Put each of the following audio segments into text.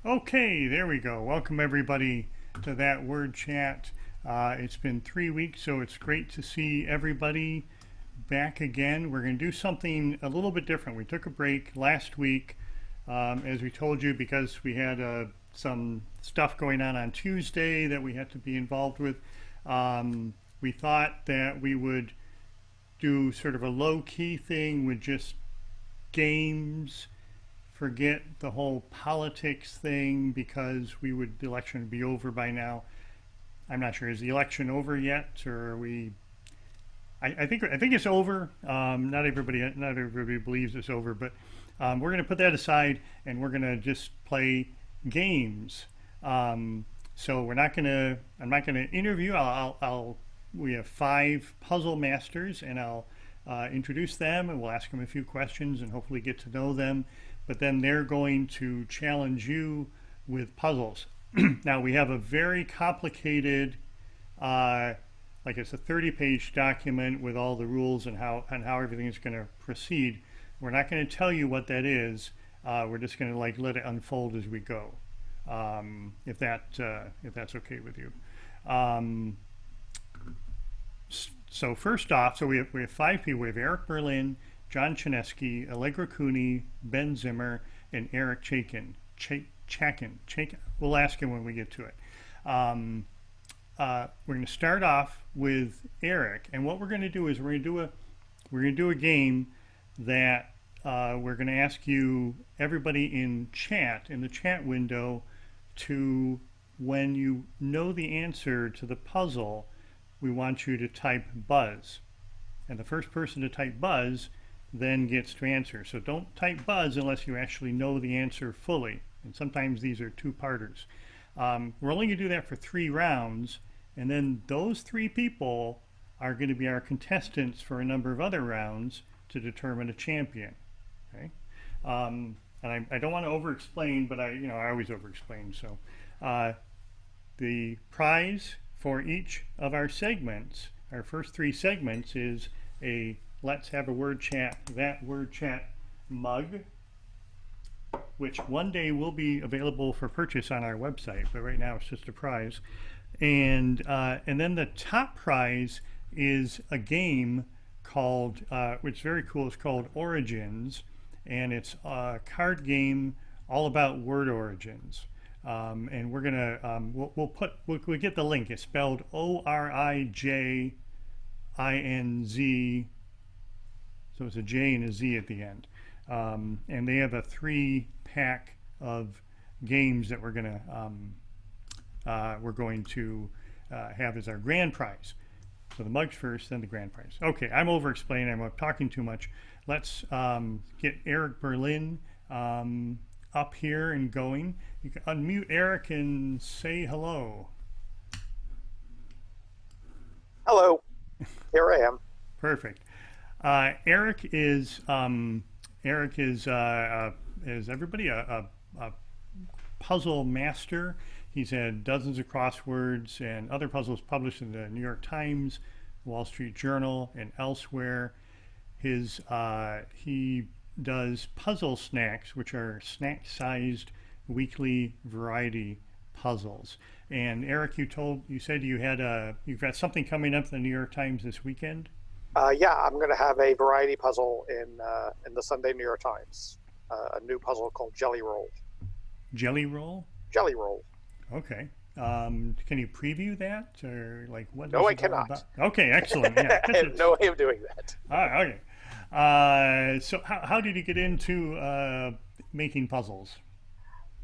Okay, there we go. Welcome everybody to that word chat. It's been 3 weeks, so it's great to see everybody back again. We're going to do something a little bit different. We took a break last week, as we told you, because we had some stuff going on Tuesday that we had to be involved with. We thought that we would do sort of a low key thing with just games, forget the whole politics thing because the election would be over by now. I'm not sure. Is the election over yet, or are we? I think it's over. Not everybody believes it's over, but we're going to put that aside and we're going to just play games. So we're not going to. I'm not going to interview. We have 5 puzzle masters, and I'll introduce them, and we'll ask them a few questions, and hopefully get to know them. But then they're going to challenge you with puzzles. Now we have a very complicated, like it's a 30-page document with all the rules and how everything is going to proceed. We're not going to tell you what that is. We're just going to let it unfold as we go, if that's okay with you. Um, so first off, we have 5 people. We have Eric Berlin, John Chanesky, Allegra Cooney, Ben Zimmer, and Eric Chaikin. Chaikin. We'll ask him when we get to it. We're going to start off with Eric, and what we're going to do is we're going to do a game that we're going to ask you, everybody in the chat window, to, when you know the answer to the puzzle, we want you to type buzz. And the first person to type buzz then gets to answer. So don't type buzz unless you actually know the answer fully. And sometimes these are two-parters. We're only going to do that for 3 rounds, and then those 3 people are going to be our contestants for a number of other rounds to determine a champion. Okay? And I don't want to over-explain, but I always over-explain. So the prize for each of our segments, our first 3 segments, is a Let's Have a Word Chat, That Word Chat mug, which one day will be available for purchase on our website, but right now it's just a prize. And then the top prize is a game called, which is very cool, it's called Origins, and it's a card game all about word origins. And we're gonna we'll get the link. It's spelled ORIJINZ, so it's a J and a Z at the end. And they have a 3-pack of games that we're going to have as our grand prize. So the mugs first, then the grand prize. Okay, I'm over explaining. I'm talking too much. Let's get Eric Berlin up here and going. You can unmute Eric and say hello. Hello, here I am. Perfect. Eric is everybody a puzzle master. He's had dozens of crosswords and other puzzles published in the New York Times, Wall Street Journal, and elsewhere. He does puzzle snacks, which are snack-sized weekly variety puzzles. And Eric, you said you've got something coming up in the New York Times this weekend. Yeah, I'm going to have a variety puzzle in the Sunday New York Times. A new puzzle called Jelly Roll. Jelly Roll? Jelly Roll. Okay. Can you preview that, or what? No, I cannot. About? Okay, excellent. Yeah, I have no way of doing that. Okay. So how did you get into making puzzles?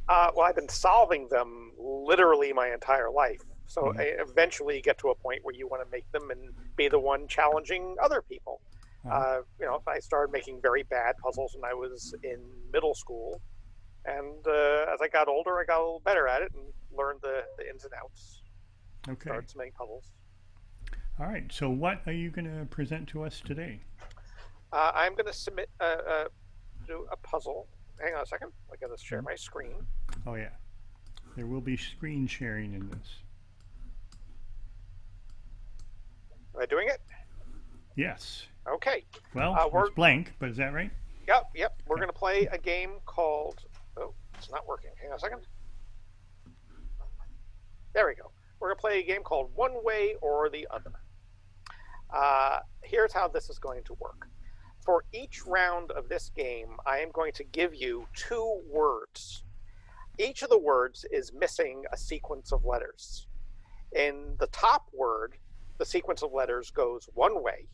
Well, I've been solving them literally my entire life. So I eventually get to a point where you want to make them and be the one challenging other people. I started making very bad puzzles when I was in middle school. And as I got older, I got a little better at it and learned the ins and outs. Okay. Started to make puzzles. All right. So what are you going to present to us today? I'm going to submit do a puzzle. Hang on a second. I got to share my screen. Oh, yeah. There will be screen sharing in this. Am I doing it? Yes. Okay. Well, it's blank, but is that right? Yep. We're going to play a game called... Oh, it's not working. Hang on a second. There we go. We're going to play a game called One Way or the Other. Here's how this is going to work. For each round of this game, I am going to give you 2 words. Each of the words is missing a sequence of letters. In the top word, the sequence of letters goes one way,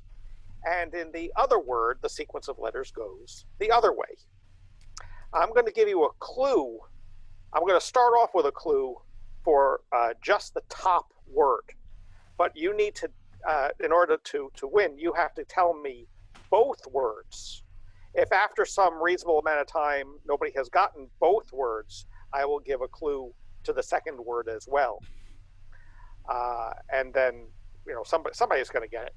and in the other word, the sequence of letters goes the other way. I'm going to give you a clue. I'm going to start off with a clue for just the top word, but you need to, in order to win, you have to tell me both words. If after some reasonable amount of time nobody has gotten both words, I will give a clue to the second word as well. And then, you know, somebody's going to get it.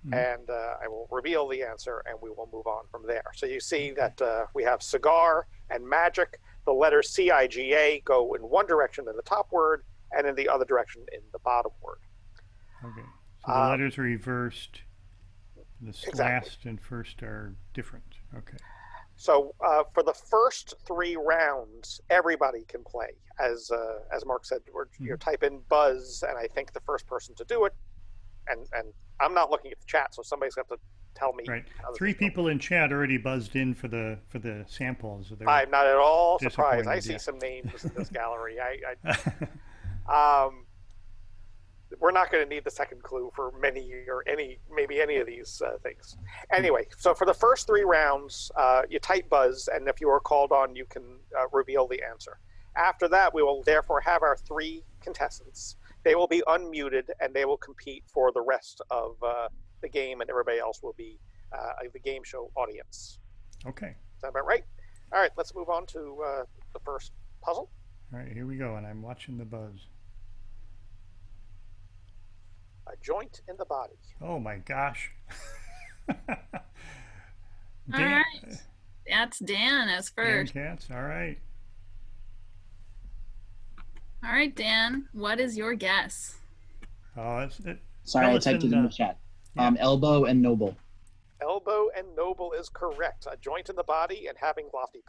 Mm-hmm. And I will reveal the answer and we will move on from there. So you see that we have cigar and magic. The letters CIGA go in one direction in the top word and in the other direction in the bottom word. Okay. So the letters are reversed. The exactly. last and first are different. Okay. So for the first 3 rounds, everybody can play. As Mark said, you type in buzz, and I think the first person to do it, and I'm not looking at the chat, so somebody's got to tell me. Right. 3 people in chat already buzzed in for the samples. I'm not at all surprised. I see some names in this gallery. We're not going to need the second clue for maybe any of these things. Anyway, so for the first 3 rounds, you type buzz, and if you are called on, you can reveal the answer. After that, we will therefore have our 3 contestants. They will be unmuted, and they will compete for the rest of the game, and everybody else will be the game show audience. Okay. Is that about right? All right, let's move on to the first puzzle. All right, here we go, and I'm watching the buzz. A joint in the body. Oh my gosh. All right. That's Dan as first. Dan Katz, all right. All right, Dan, what is your guess? Sorry, I typed it in the chat. Yeah. Elbow and noble. Elbow and noble is correct. A joint in the body and having lofty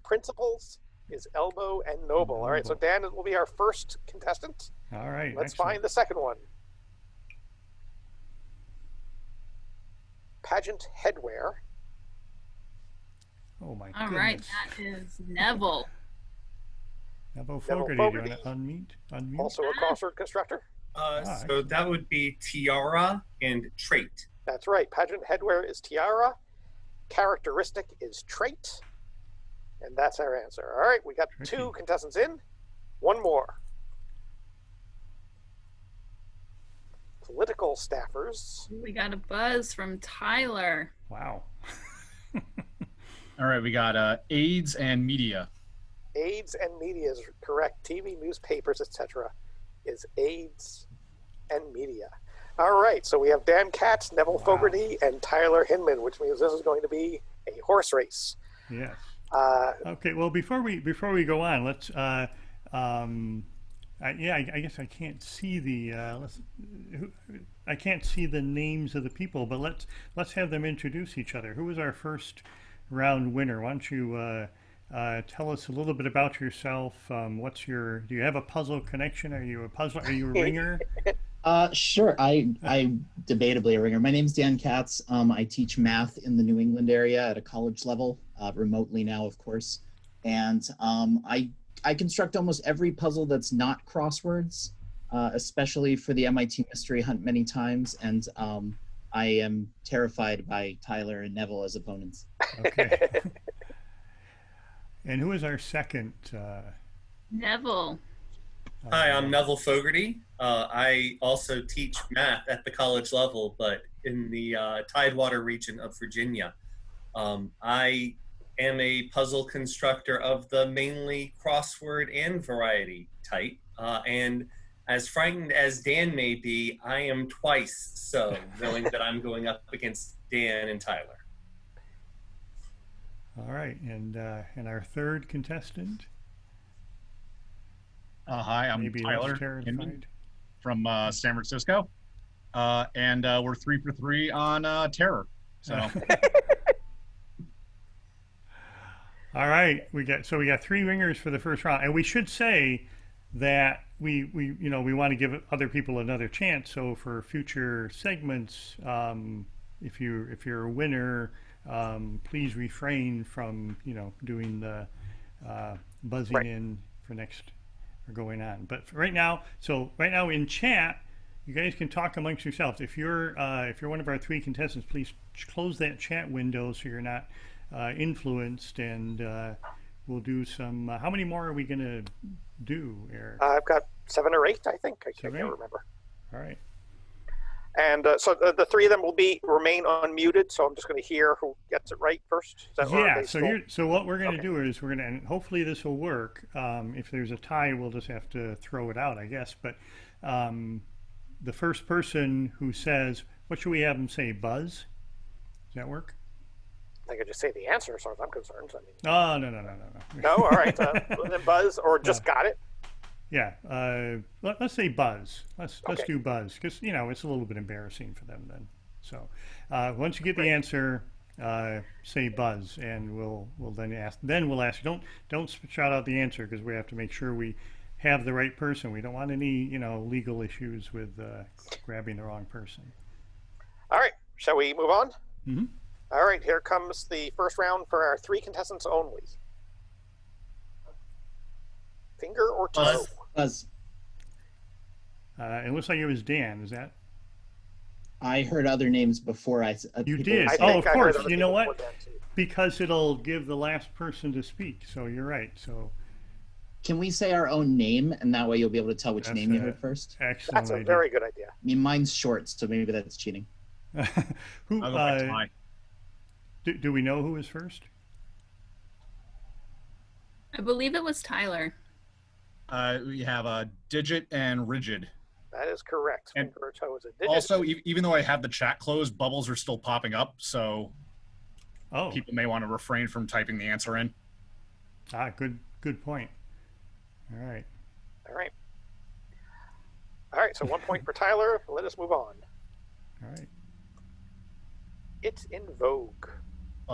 principles is elbow and noble. All right, so Dan will be our first contestant. All right. Let's find the second one. Pageant headwear. Oh my goodness. All right, that is Neville. Neville Fogarty, do you want to unmute? Also a crossword constructor. So that would be tiara and trait. That's right. Pageant headwear is tiara. Characteristic is trait. And that's our answer. All right, we got 2 contestants in. 1 more. Political staffers. We got a buzz from Tyler. Wow. All right, we got AIDS and media. AIDS and media is correct. TV, newspapers, etc. is AIDS and media. All right, so we have Dan Katz, Neville Fogarty, and Tyler Hinman, which means this is going to be a horse race. Yes. Okay. Well, before we go on, let's. I guess I can't see the I can't see the names of the people, but let's have them introduce each other. Who was our first round winner? Why don't you tell us a little bit about yourself? Do you have a puzzle connection? Are you a ringer? Sure. I debatably a ringer. My name's Dan Katz. I teach math in the New England area at a college level, remotely now, of course. And I construct almost every puzzle that's not crosswords, especially for the MIT Mystery Hunt many times. And I am terrified by Tyler and Neville as opponents. Okay. And who is our second? Neville. Hi, I'm Neville Fogarty. I also teach math at the college level, but in the Tidewater region of Virginia. I am a puzzle constructor of the mainly crossword and variety type. And as frightened as Dan may be, I am twice so, knowing that I'm going up against Dan and Tyler. All right, and our third contestant? Hi, I'm Tyler Hinman from San Francisco. And we're 3 for 3 on terror. So. All right, we got 3 ringers for the first round, and we should say that we want to give other people another chance. So for future segments, if you're a winner, please refrain from doing the buzzing in for next or going on. But right now in chat, you guys can talk amongst yourselves. If you're one of our 3 contestants, please close that chat window so you're not influenced, and we'll do some. How many more are we going to do, Eric? I've got 7 or 8, I think. I can't 7 or 8? remember. All right. And so the 3 of them will remain unmuted. So I'm just going to hear who gets it right first. Yeah. So what we're going to do is and hopefully this will work. If there's a tie, we'll just have to throw it out, I guess. But the first person who says, what should we have them say? Buzz? Does that work? I could just say the answer as far as I'm concerned. Oh, no. No, all right. Then Buzz, or just got it. Yeah, let's say Buzz. Let's do Buzz, because it's a little bit embarrassing for them then. So once you get the answer, say Buzz, and we'll then ask. Then we'll ask. Don't shout out the answer, because we have to make sure we have the right person. We don't want any legal issues with grabbing the wrong person. All right, shall we move on? Mm-hmm. All right, here comes the first round for our 3 contestants only. Finger or toe? Buzz. It looks like it was Dan. Is that? I heard other names before. You did? Of course. You know what? Because it'll give the last person to speak. So you're right. So. Can we say our own name, and that way you'll be able to tell which name you heard first? Excellent. That's a very good idea. I mean, mine's short, so maybe that's cheating. Who? Do we know who was first? I believe it was Tyler. We have Digit and Rigid. That is correct. And finger or toe is a digit. Also, even though I have the chat closed, bubbles are still popping up, so people may want to refrain from typing the answer in. Good point. All right. So 1 point for Tyler. Let us move on. All right. It's in vogue.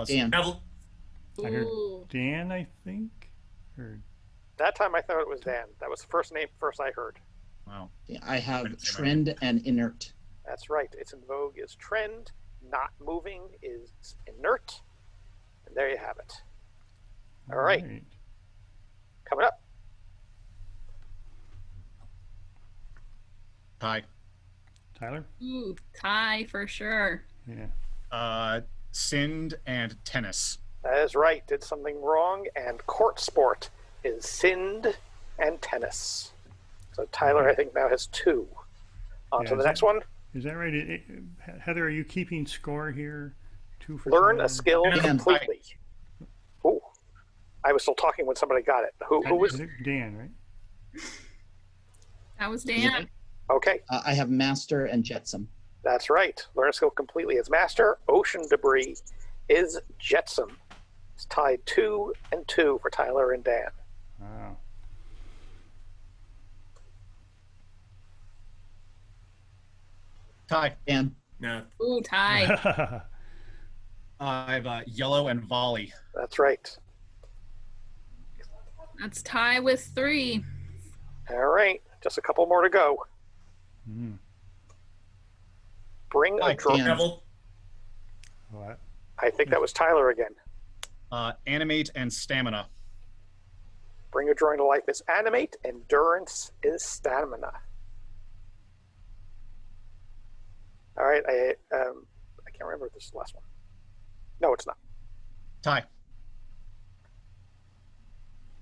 Dan. I heard Dan, I think. That time I thought it was Dan. That was the first I heard. Wow. I have trend and inert. That's right. It's in vogue is trend. Not moving is inert. And there you have it. All right. Coming up. Tie. Tyler? Ooh, tie for sure. Yeah. Sind and tennis. That is right. Did something wrong. And court sport is sind and tennis. So Tyler, I think, now has 2. On to the next one. Is that right? Heather, are you keeping score here? 2 for Learn Tyler? a skill completely. Oh, I was still talking when somebody got it. Who was it? Dan, right? That was Dan. Okay. I have master and jetsam. That's right. Learn a skill completely is master. Ocean debris is jetsam. It's tied 2 and 2 for Tyler and Dan. Wow. Tie. Dan. No. Ooh, tie. I have yellow and volley. That's right. That's tie with 3. All right. Just a couple more to go. Bring a drawing. What? I think that was Tyler again. Animate and stamina. Bring a drawing to life is animate. Endurance is stamina. All right. I can't remember if this is the last one. No, it's not. Tie.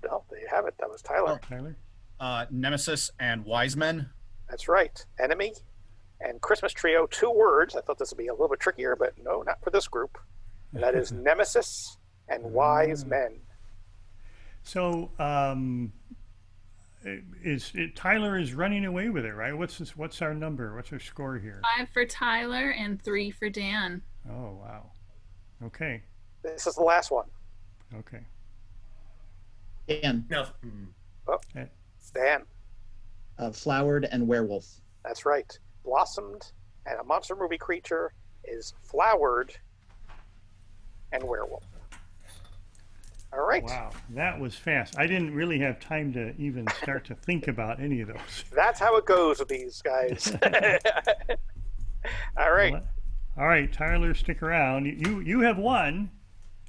No, there you have it. That was Tyler. Tyler? Nemesis and wise men. That's right. Enemy and Christmas trio, 2 words. I thought this would be a little bit trickier, but no, not for this group. And that is nemesis and wise men. So, Tyler is running away with it, right? What's our number? What's our score here? 5 for Tyler and 3 for Dan. Oh, wow. Okay. This is the last one. Okay. Dan. No. Oh, Dan. Flowered and werewolf. That's right. Blossomed and a monster movie creature is flowered and werewolf. All right. Wow, that was fast. I didn't really have time to even start to think about any of those. That's how it goes with these guys. All right. Well, all right, Tyler, stick around. You have won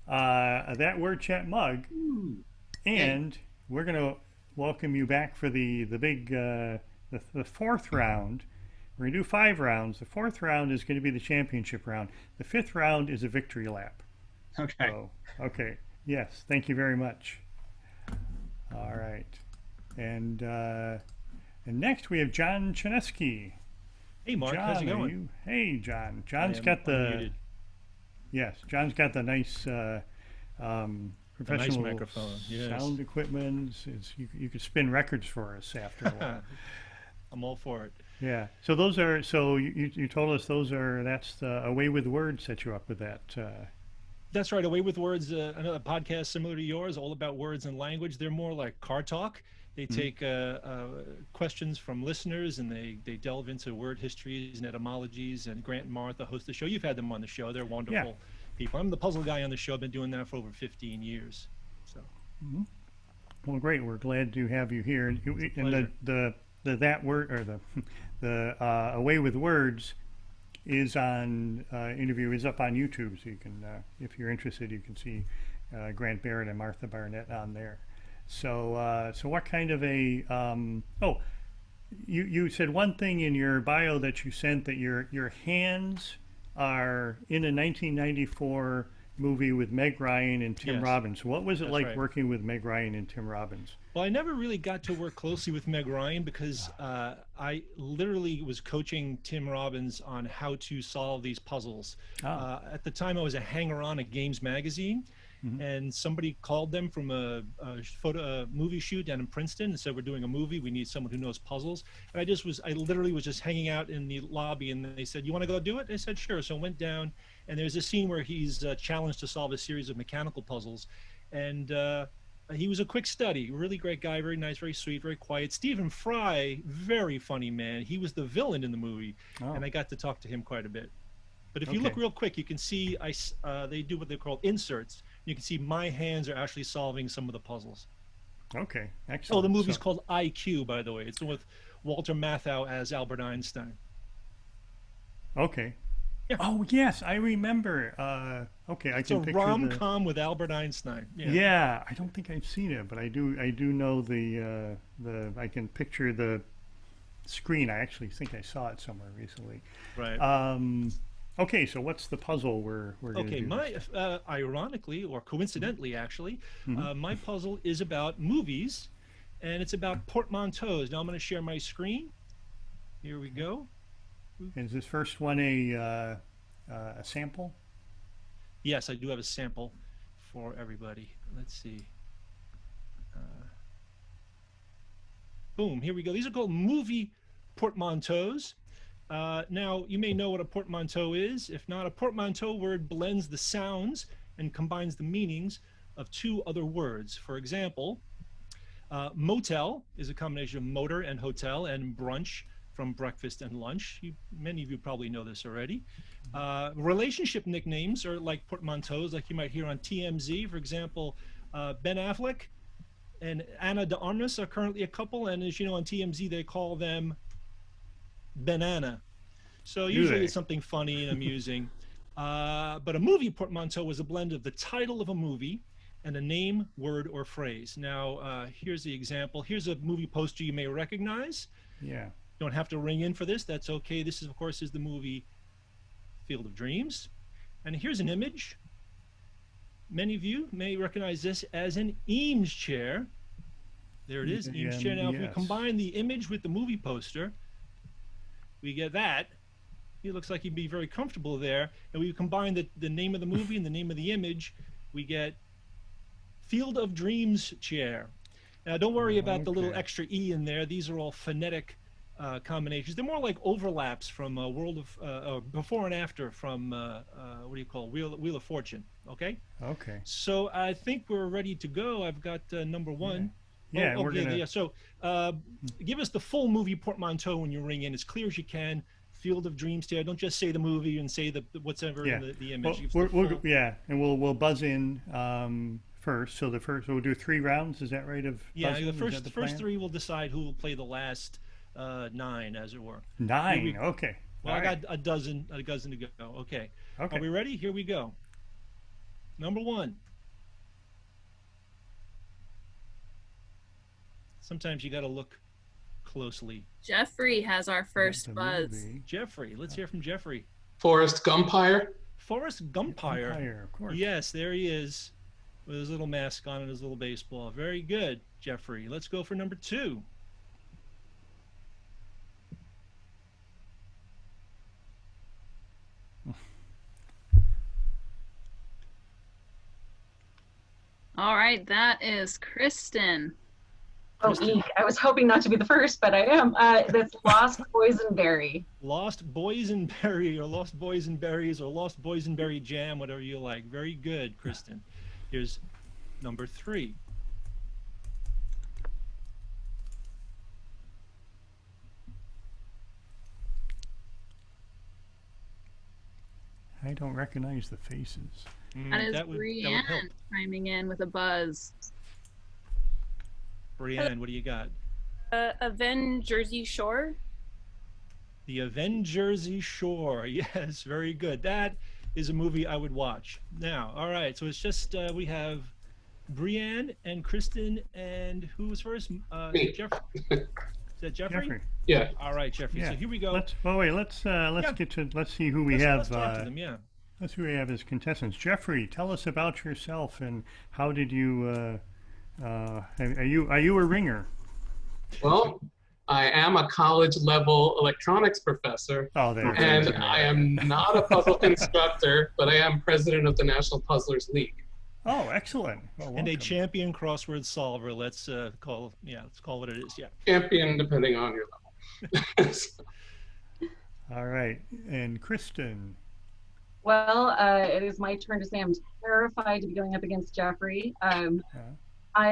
that word chat mug, and we're gonna welcome you back for the big the fourth round. We're gonna do 5 rounds. The 4th round is going to be the championship round. The 5th round is a victory lap. Okay. So, okay. Yes. Thank you very much. All right. And next we have John Chanesky. Hey, Mark. John, how's it going? Hey, John. John's got the unmuted. yes. John's got the nice professional microphone, yes. sound equipment. You could spin records for us after a while. I'm all for it. Yeah. So those are. So you told us those are. That's the Away with Words set you up with that. That's right. Away with Words, another podcast similar to yours, all about words and language. They're more like car talk. They take questions from listeners and they delve into word histories and etymologies. And Grant and Martha host the show. You've had them on the show. They're wonderful people. I'm the puzzle guy on the show. I've been doing that for over 15 years. So. Well, great. We're glad to have you here. And the that word or the Away with Words is on interview is up on YouTube, so you can if you're interested, you can see Grant Barrett and Martha Barnett on there. So so what kind of a you said one thing in your bio that you sent that your hands are in a 1994 movie with Meg Ryan and Tim Robbins. What was it like working with Meg Ryan and Tim Robbins? Well, I never really got to work closely with Meg Ryan because I literally was coaching Tim Robbins on how to solve these puzzles. At the time, I was a hanger-on at Games Magazine, and somebody called them from a movie shoot down in Princeton and said, "We're doing a movie. We need someone who knows puzzles." And I literally was just hanging out in the lobby, and they said, "You want to go do it?" I said, "Sure." So I went down, and there's a scene where he's challenged to solve a series of mechanical puzzles, and he was a quick study, really great guy, very nice, very sweet, very quiet. Stephen Fry, very funny man. He was the villain in the movie, and I got to talk to him quite a bit. But if you look real quick, you can see they do what they call inserts. You can see my hands are actually solving some of the puzzles. Okay, excellent. Oh, the movie's called IQ, by the way. It's with Walter Matthau as Albert Einstein. Okay. Yeah. Oh yes, I remember. Okay, I can picture it's a rom-com with Albert Einstein. Yeah, I don't think I've seen it, but I do know the I can picture the screen. I actually think I saw it somewhere recently. Right. Okay, so what's the puzzle we're going to do? Ironically or coincidentally, actually, my puzzle is about movies, and it's about portmanteaus. Now I'm going to share my screen. Here we go. Is this first one a sample? Yes, I do have a sample for everybody. Let's see. Boom, here we go. These are called movie portmanteaus. Now, you may know what a portmanteau is. If not, a portmanteau word blends the sounds and combines the meanings of 2 other words. For example, motel is a combination of motor and hotel, and brunch from breakfast and lunch. Many of you probably know this already. Relationship nicknames are like portmanteaus, like you might hear on TMZ. For example, Ben Affleck and Anna de Armas are currently a couple, and as you know, on TMZ they call them Banana. So usually it's something funny and amusing. But a movie portmanteau was a blend of the title of a movie and a name, word, or phrase. Now, here's the example. Here's a movie poster you may recognize. Yeah. Don't have to ring in for this. That's okay. This is, of course, is the movie Field of Dreams. And here's an image. Many of you may recognize this as an Eames chair. There it is, Eames chair. Now, if we combine the image with the movie poster, we get that. He looks like he'd be very comfortable there. And we combine the name of the movie and the name of the image, we get Field of Dreams chair. Now, don't worry about the little extra E in there. These are all phonetic combinations. They're more like overlaps from World of before and after from what do you call Wheel of Fortune? Okay. Okay. So I think we're ready to go. I've got number 1. Yeah. We're gonna... yeah. So give us the full movie portmanteau when you ring in, as clear as you can. Field of Dreams chair. Don't just say the movie and say the whatever in the image. Well, and we'll buzz in first. So we'll do 3 rounds. Is that right? Of Yeah, puzzling? the Is that first plan? 3 will decide who will play the last 9, as it were. 9. Okay. Well, All I right. got a dozen to go. Okay. Okay. Are we ready? Here we go. Number 1. Sometimes you got to look closely. Jeffrey has our first The buzz. movie. Jeffrey, let's hear from Jeffrey. Forrest Gumpire. Forrest Gumpire. Empire, of course. Yes, there he is with his little mask on and his little baseball. Very good, Jeffrey. Let's go for number 2. All right, that is Kristen. Oh, eek. I was hoping not to be the first, but I am. That's Lost Boysenberry. Lost Boysenberry or Lost Boysenberries or Lost Boysenberry Jam, whatever you like. Very good, Kristen. Here's number 3. I don't recognize the faces. That is that would help. Brienne chiming in with a buzz. Brienne, what do you got? Jersey Shore. The Avengers Shore. Yes, very good. That is a movie I would watch. Now, all right, so it's just we have Brienne and Kristen, and who was first? Me. Jeffrey. Is that Jeffrey? Jeffrey. Yeah. All right, Jeffrey. Yeah. So here we go. Let's see who we Let's have. talk to them, yeah. Let's see who we have as contestants. Jeffrey, tell us about yourself and how did you? Are you a ringer? Well, I am a college level electronics professor, Oh, there. and I am not a puzzle constructor, but I am president of the National Puzzlers League. Oh, excellent. Well, And a welcome. champion crossword solver. Let's call what it is. Yeah. Champion, depending on your level. All right, and Kristen. Well, it is my turn to say I'm terrified to be going up against Jeffrey. I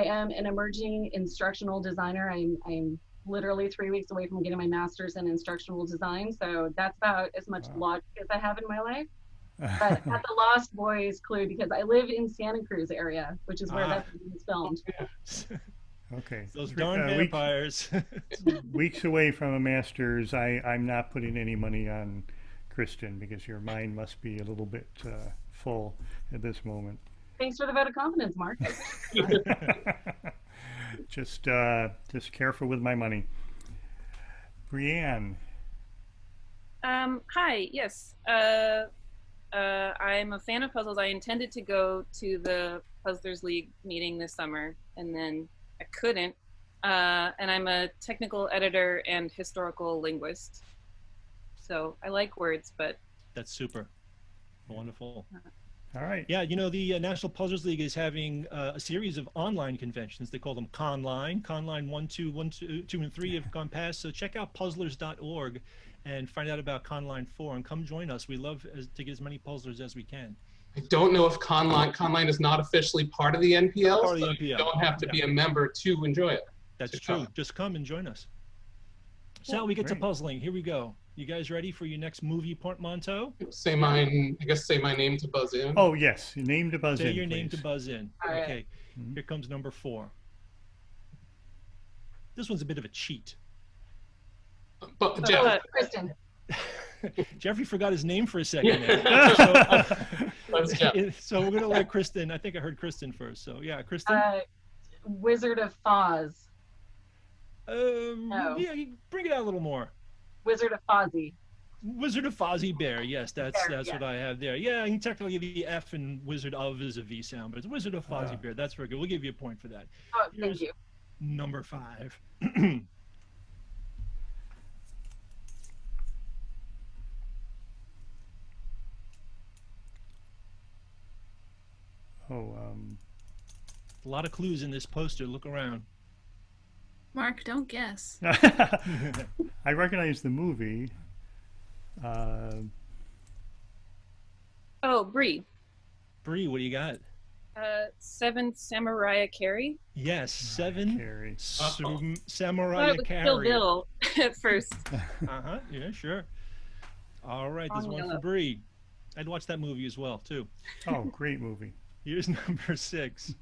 am an emerging instructional designer. I'm literally 3 weeks away from getting my master's in instructional design, so that's about as much logic as I have in my life. But at the Lost Boys clue, because I live in Santa Cruz area, which is where that movie was filmed. Okay. Those darn vampires. Weeks away from a master's, I'm not putting any money on Kristen because your mind must be a little bit full at this moment. Thanks for the vote of confidence, Mark. Just careful with my money. Brienne. Hi. Yes. I'm a fan of puzzles. I intended to go to the Puzzlers League meeting this summer, and then I couldn't. And I'm a technical editor and historical linguist. So I like words, but That's super. Wonderful. All right. Yeah, you know, the National Puzzlers League is having a series of online conventions. They call them Conline. Conline 1, 2, and 3 have gone past. So check out puzzlers.org and find out about Conline 4 and come join us. We love to get as many puzzlers as we can. I don't know if Conline is not officially part of the NPL, Part of the so NPL. you don't have to be a member to enjoy it. That's true. Just come and join us. So now we get to great. puzzling. Here we go. You guys ready for your next movie portmanteau? Say my name to buzz in. Oh yes, name to buzz Say in. your name to please. buzz in. All right. Okay. Here comes number 4. This one's a bit of a cheat. But Jeff, Kristen. Jeffrey forgot his name for a second there. That's Jeff. So we're gonna let Kristen. I think I heard Kristen first. So yeah, Kristen. Wizard of Foz. Yeah, you bring it out a little more. Wizard of Fozzie. Wizard of Fozzie Bear. Yes, that's Bear, yeah. what I have there. Yeah, and technically the F in Wizard of is a V sound, but it's Wizard of Fozzie Bear. That's very good. We'll give you a point for that. Oh, Here's thank you. number 5. Oh, A lot of clues in this poster. Look around. Mark, don't guess. I recognize the movie. oh, Bree. Bree, what do you got? Seventh Samurai Carry. Yes, 7 Carrie. Samurai Thought it was Kill Carry. Bill at first. Yeah, sure. All right, there's Wrong one for yellow. Bree. I'd watch that movie as well, too. Oh, great movie. Here's number 6.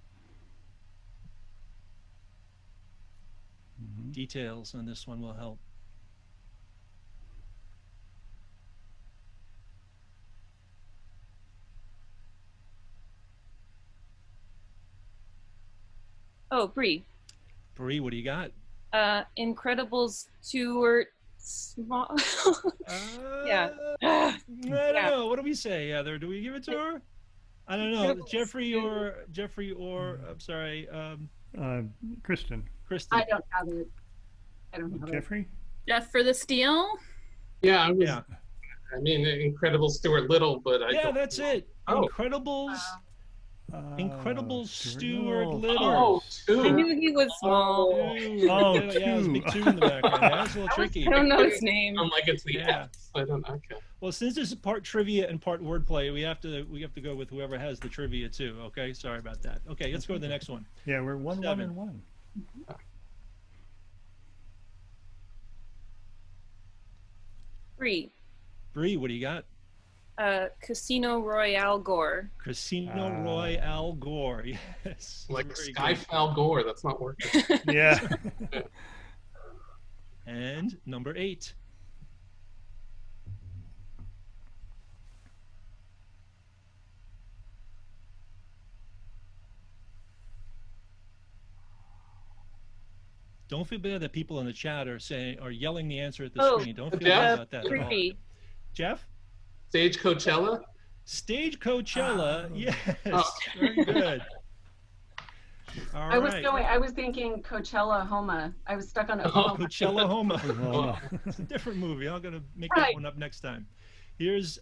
Details on this one will help. Oh, Bree. Bree, what do you got? Incredibles Stuart Small. Yeah. I don't know. What do we say, Heather? Do we give it to her? I don't know. Jeffrey or I'm sorry, Kristen. Kristen. I don't have it. I don't have Jeffrey? Jeff for the steal? Yeah, I mean, Incredible Stuart Little, but I don't. That's it. Oh. Incredibles. Incredible Stuart Little. Oh, two. I knew he was small. Oh, yeah, there's a big two in the background. That's a little tricky. I don't know his name. I'm like, it's the X. I don't know. Okay. Well, since this is part trivia and part wordplay, we have to go with whoever has the trivia too. Okay, sorry about that. Okay, let's go to the next one. Yeah, we're 1-1 Seven. and 1. Bree. Bree, what do you got? Casino Royale Gore. Casino Royale Gore. Yes. Like Very Skyfall Gore. That's not working. Yeah. And number 8. Don't feel bad that people in the chat are yelling the answer at the screen. Don't feel bad about that at all. Jeff? Stage Coachella? Stage Coachella, yes. Very good. All I was thinking Coachella Homa. I was stuck on Oklahoma. Coachella Homa. It's a different movie. I'm going to make that one up next time. Here's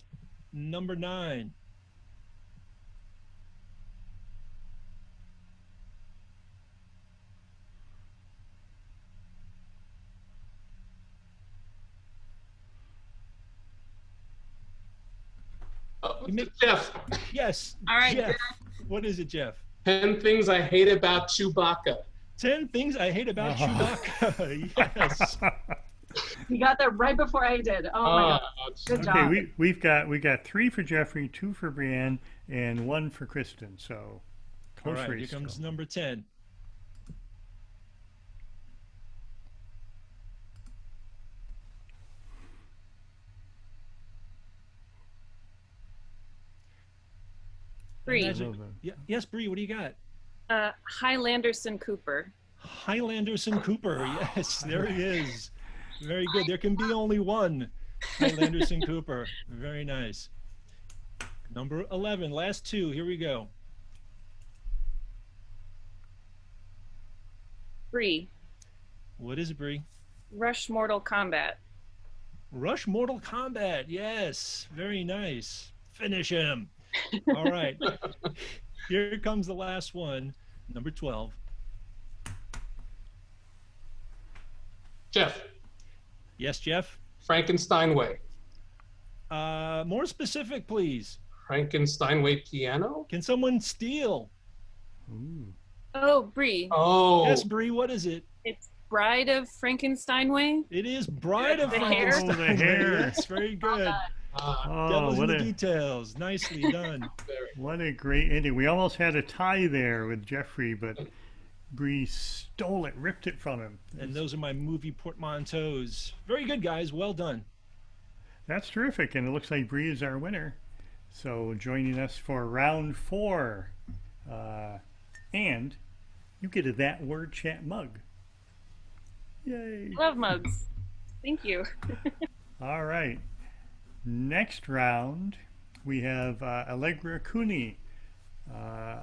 number 9. Jeff. Yes. All right, Jeff. Jeff. What is it, Jeff? 10 Things I Hate About Chewbacca. 10 Things I Hate About Chewbacca. Yes. You got that right before I did. Oh my God. Good job. Okay, we got 3 for Jeffrey, 2 for Brianne, and 1 for Kristen. So all right, here comes number 10. Bree. Yes, Bree, what do you got? Highlanderson Cooper. Highlanderson Cooper, yes, there he is. Very good. There can be only one Highlanderson Cooper. Very nice. Number 11, last 2. Here we go. Bree. What is it, Bree? Rush Mortal Kombat. Rush Mortal Kombat, yes. Very nice. Finish him. All right. Here comes the last one, number 12. Jeff. Yes, Jeff? Frankenstein Way. More specific, please. Frankenstein Way Piano? Can someone steal? Ooh. Oh, Bree. Oh. Yes, Bree, what is it? It's Bride of Frankenstein Way. It is Bride of The Frankenstein. hair. Oh, the hair. Yes, very good. Devil's in the details. Nicely done. What a great ending. We almost had a tie there with Jeffrey, but Bree stole it, ripped it from him. And those are my movie portmanteaus. Very good, guys. Well done. That's terrific, and it looks like Bree is our winner. So joining us for round 4. And you get a That Word Chat mug. Yay. Love mugs. Thank you. All right. Next round, we have Allegra Cooney.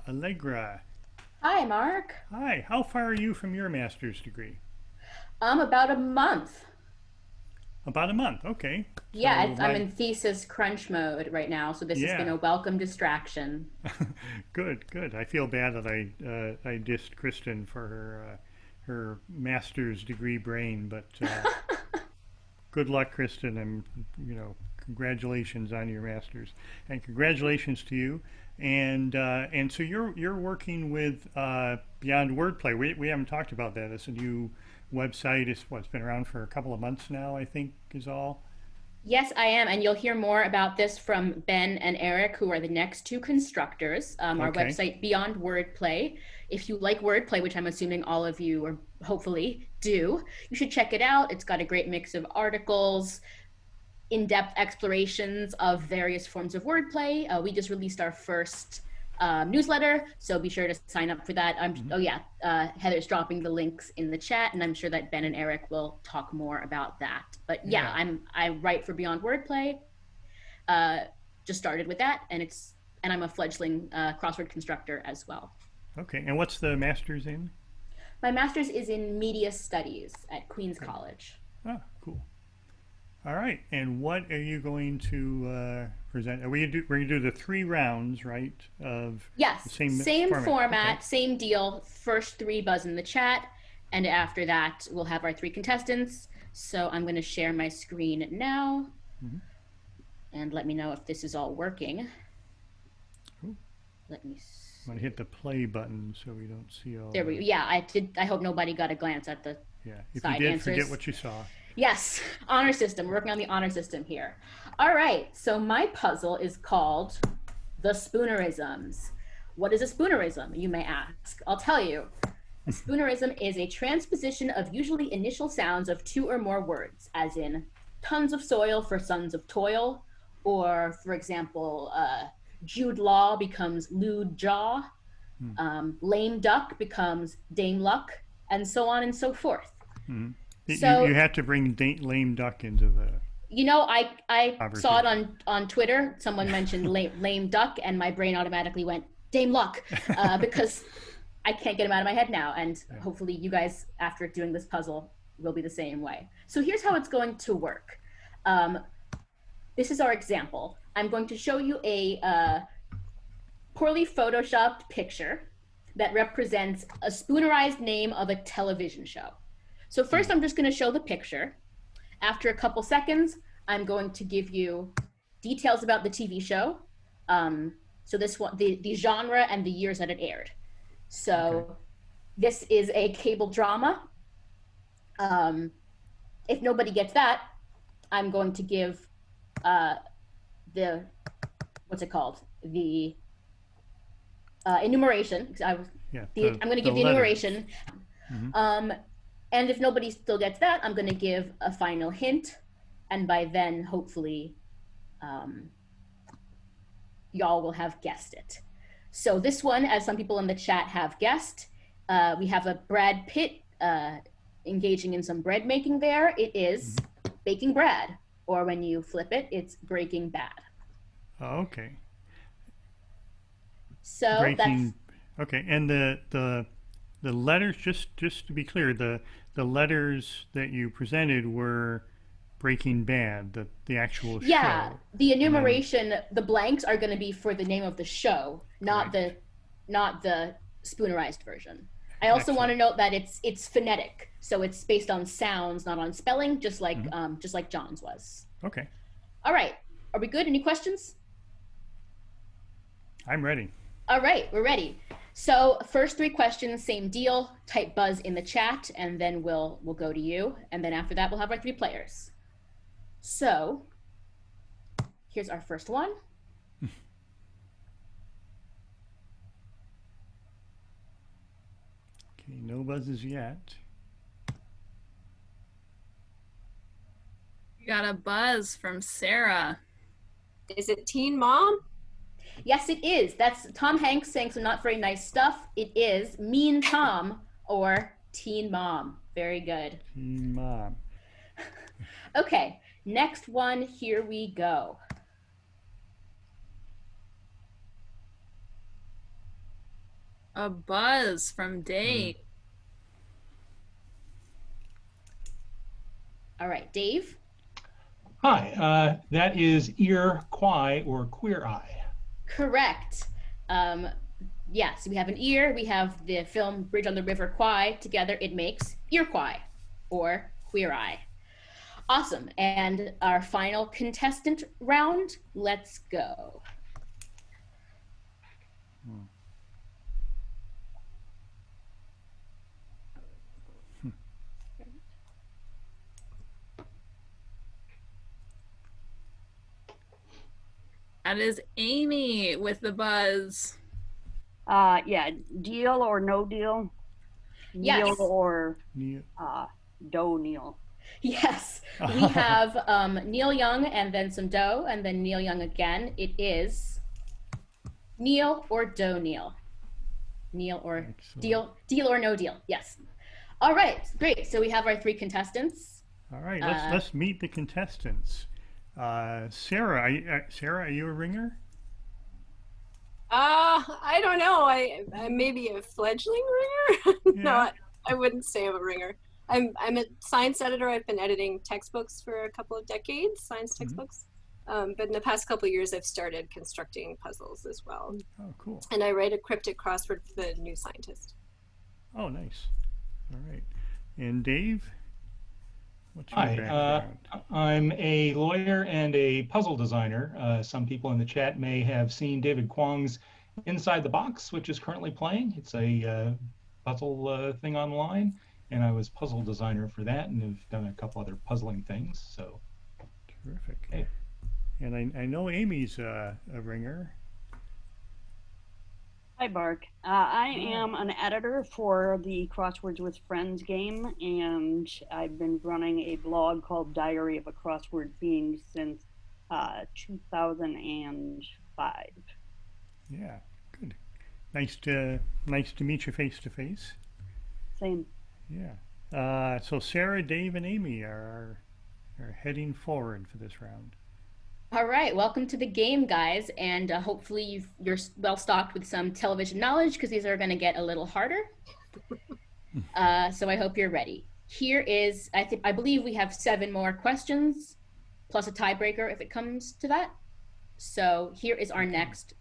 Allegra. Hi, Mark. Hi. How far are you from your master's degree? About a month. About a month. Okay. Yeah, I'm in thesis crunch mode right now, so this has been a welcome distraction. Good, good. I feel bad that I dissed Kristen for her master's degree brain, but good luck, Kristen, and congratulations on your master's, and congratulations to you. And so you're working with Beyond Wordplay. We haven't talked about that. It's a new website. It's been around for a couple of months now, I think, is all. Yes, I am. And you'll hear more about this from Ben and Eric, who are the next two constructors. Our Okay. website, Beyond Wordplay. If you like wordplay, which I'm assuming all of you or hopefully do, you should check it out. It's got a great mix of articles, in-depth explorations of various forms of wordplay. We just released our first newsletter, so be sure to sign up for that. Oh yeah, Heather's dropping the links in the chat, and I'm sure that Ben and Eric will talk more about that. But yeah, I write for Beyond Wordplay. Just started with that, and I'm a fledgling crossword constructor as well. Okay, and what's the master's in? My master's is in media studies at Queens College. Ah, cool. All right, and what are you going to present? We're going to do the 3 rounds, right? Of yes, the same format, okay. Same deal. First 3 buzz in the chat, and after that, we'll have our 3 contestants. So I'm going to share my screen now, and let me know if this is all working. Cool. Let me. I'm going to hit the play button so we don't see all. There we go. Yeah, I did. I hope nobody got a glance at the. Yeah, if side you did, answers. forget what you saw. Yes, honor system. We're working on the honor system here. All right, so my puzzle is called the Spoonerisms. What is a Spoonerism, you may ask? I'll tell you. A Spoonerism is a transposition of usually initial sounds of 2 or more words, as in tons of soil for sons of toil, or for example, Jude Law becomes lewd jaw, lame duck becomes dame luck, and so on and so forth. So you have to bring lame duck into the. You know, I saw it on Twitter. Someone mentioned lame duck, and my brain automatically went dame luck because I can't get them out of my head now. And hopefully, you guys, after doing this puzzle, will be the same way. So here's how it's going to work. This is our example. I'm going to show you a poorly photoshopped picture that represents a spoonerized name of a television show. So first, I'm just going to show the picture. After a couple seconds, I'm going to give you details about the TV show. So this one, the genre and the years that it aired. So this is a cable drama. If nobody gets that, I'm going to give the, what's it called? The enumeration. I'm going to give the enumeration. And if nobody still gets that, I'm going to give a final hint. And by then, hopefully, y'all will have guessed it. So this one, as some people in the chat have guessed, we have a Brad Pitt engaging in some bread making there. It is Baking Brad. Or when you flip it, it's Breaking Bad. Oh, okay. So Breaking, okay, and the letters, just to be clear, the letters that you presented were Breaking Bad, the actual show. Yeah, the enumeration, the blanks are going to be for the name of the show, not the spoonerized version. I also want to note that it's phonetic, so it's based on sounds, not on spelling, just like John's was. Okay. All right, are we good? Any questions? I'm ready. All right, we're ready. So first 3 questions, same deal. Type buzz in the chat, and then we'll go to you. And then after that, we'll have our 3 players. So here's our first one. Okay, no buzzes yet. You got a buzz from Sarah. Is it Teen Mom? Yes, it is. That's Tom Hanks saying some not very nice stuff. It is Mean Tom or Teen Mom. Very good. Teen Mom. Okay, next one. Here we go. A buzz from Dave. All right, Dave. Hi, that is ear, quai, or queer eye. Correct. Yes, we have an ear. We have the film Bridge on the River Kwai. Together it makes ear quai or queer eye. Awesome. And our final contestant round, let's go. That is Amy with the buzz. Yeah, deal or no deal? Yes. Neil or Neil. Doe Neil. Yes, we have Neil Young and then some Doe and then Neil Young again. It is Neil or Doe Neil. Neil or deal or no deal. Yes. All right, great. So we have our 3 contestants. All right, let's meet the contestants. Sarah, Sarah, are you a ringer? I don't know. I may be a fledgling ringer. Yeah. No, I wouldn't say I'm a ringer. I'm a science editor. I've been editing textbooks for a couple of decades, science textbooks. But in the past couple of years, I've started constructing puzzles as well. Oh, cool. And I write a cryptic crossword for the New Scientist. Oh, nice. All right. And Dave? What's your Hi, background? I'm a lawyer and a puzzle designer. Some people in the chat may have seen David Kwong's Inside the Box, which is currently playing. It's a puzzle thing online, and I was puzzle designer for that and have done a couple other puzzling things. So Terrific. Hey. And I know Amy's a ringer. Hi, Bark. I am an editor for the Crosswords with Friends game, and I've been running a blog called Diary of a Crossword Fiend since 2005. Yeah, good. Nice to meet you face to face. Same. Yeah. So Sarah, Dave, and Amy are heading forward for this round. All right, welcome to the game, guys, and hopefully you're well stocked with some television knowledge because these are going to get a little harder. So I hope you're ready. Here is, I believe we have 7 more questions, plus a tiebreaker if it comes to that. So here is our next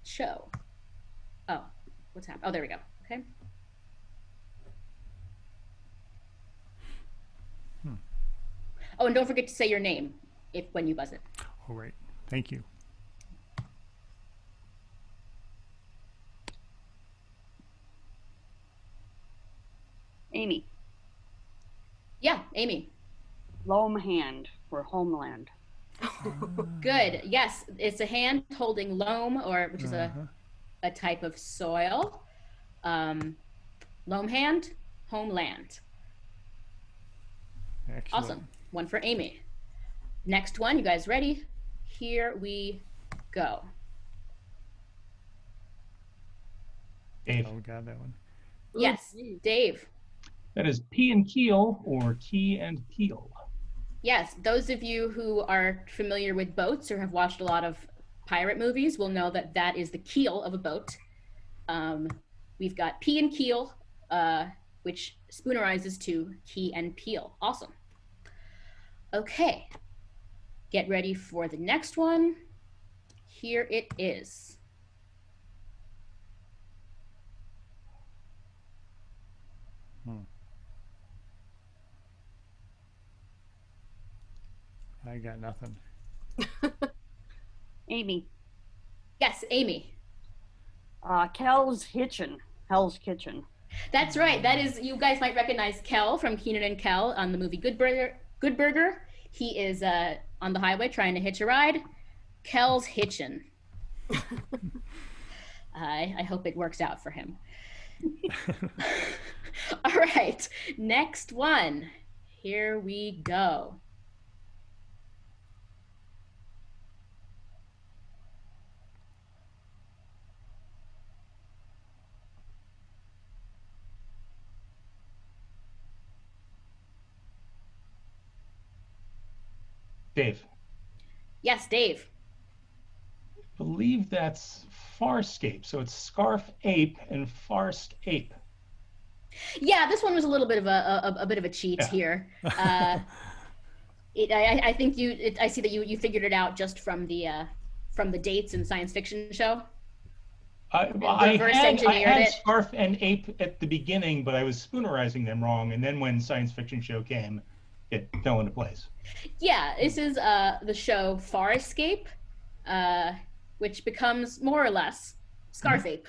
show. Oh, what's happening? Oh, there we go. Okay. Oh, and don't forget to say your name when you buzz it. All right. Thank you. Amy. Yeah, Amy. Loam hand for homeland. Good. Yes, it's a hand holding loam, which is a type of soil. Loam hand, homeland. Excellent. Awesome. One for Amy. Next one, you guys ready? Here we go. Dave. Oh, we got that one. Yes, Dave. That is P and Keel or Key and Peel. Yes, those of you who are familiar with boats or have watched a lot of pirate movies will know that that is the keel of a boat. We've got P and Keel, which spoonerizes to Key and Peel. Awesome. Okay, get ready for the next one. Here it is. I got nothing. Amy. Yes, Amy. Kel's Hitchin. Hell's Kitchen. That's right. That is, you guys might recognize Kel from Keenan and Kel on the movie Good Burger. He is on the highway trying to hitch a ride. Kel's Hitchin. I hope it works out for him. All right, next one. Here we go. Dave. Yes, Dave. I believe that's Farscape. So it's Scarf Ape and Farst Ape. Yeah, this one was a little bit of a cheat here. I think I see that you figured it out just from the dates in the science fiction show. I had Scarf and Ape at the beginning, but I was spoonerizing them wrong, and then when science fiction show came, it fell into place. Yeah, this is the show Farscape, which becomes more or less Scarf Ape.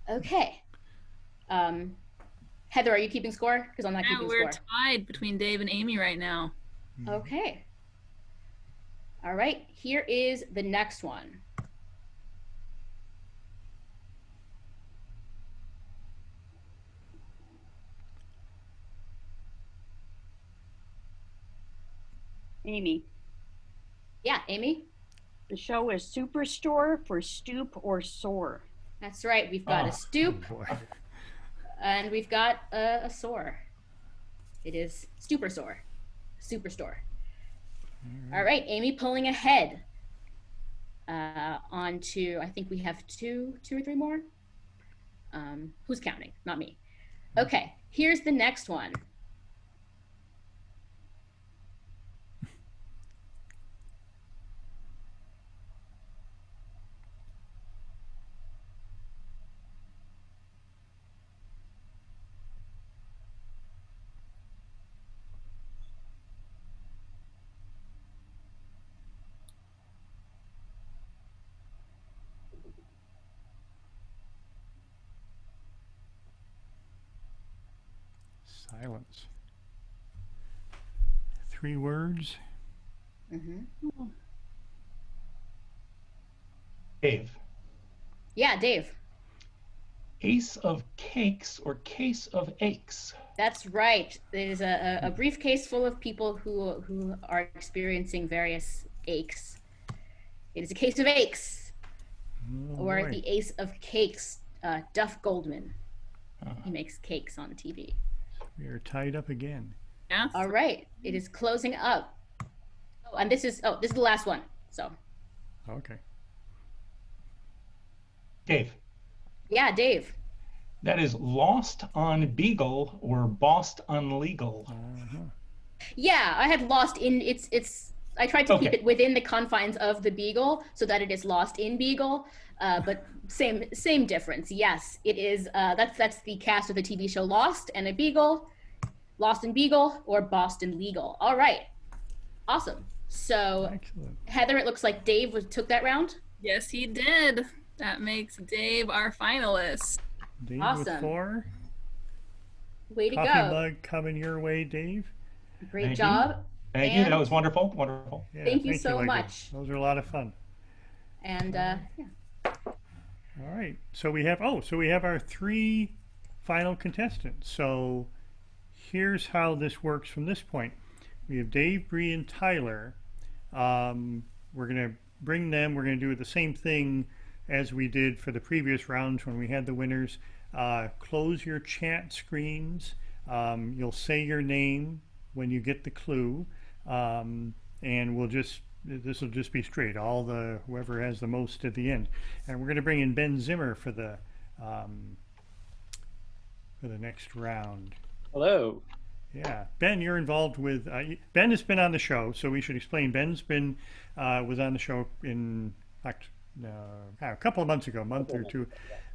Okay. Heather, are you keeping score? Because I'm not keeping score. We're tied between Dave and Amy right now. Okay. All right, here is the next one. Amy. Yeah, Amy? The show is Superstore for stoop or soar. That's right. We've got a stoop, and we've got a soar. It is Superstore. Superstore. All right, Amy pulling ahead. On to, I think we have two or three more. Who's counting? Not me. Okay, here's the next one. Silence. 3 words. Dave. Yeah, Dave. Ace of cakes or case of aches. That's right. There's a briefcase full of people who are experiencing various aches. It is a case of aches. Or boy. the ace of cakes, Duff Goldman. He makes cakes on TV. We are tied up again. Yeah. All right, it is closing up. Oh, and this is the last one. So. Okay. Dave. Yeah, Dave. That is lost on Beagle or bossed on legal. Yeah, I had lost in it's. I tried to keep it within the confines of the Beagle so that it is lost in Beagle, but same difference. Yes, it is. That's the cast of the TV show Lost and a Beagle, Lost in Beagle or Boston Legal. All right, awesome. So excellent. Heather, it looks like Dave took that round. Yes, he did. That makes Dave our finalist. Dave Awesome. with 4. Way to Coffee go. mug coming your way, Dave. Great Thank job. you. Thank you. That was wonderful. Wonderful. Yeah, Thank you so Legend. much. Those are a lot of fun. And yeah. All right. So we have our 3 final contestants. So here's how this works from this point. We have Dave, Bree, and Tyler. We're going to bring them. We're going to do the same thing as we did for the previous rounds when we had the winners. Close your chat screens. You'll say your name when you get the clue, and this will just be straight. Whoever has the most at the end, and we're going to bring in Ben Zimmer for the next round. Hello. Yeah, Ben, you're involved with. Ben has been on the show, so we should explain. Ben's been was on the show in fact a couple of months ago, a month or two.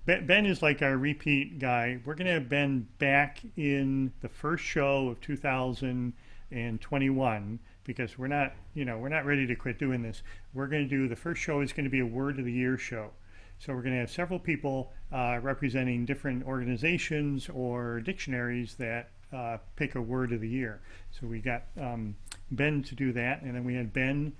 Ben is like our repeat guy. We're going to have Ben back in the first show of 2021 because we're not ready to quit doing this. We're going to do the first show is going to be a Word of the Year show. So we're going to have several people representing different organizations or dictionaries that pick a word of the year. So we got Ben to do that, and then we had Ben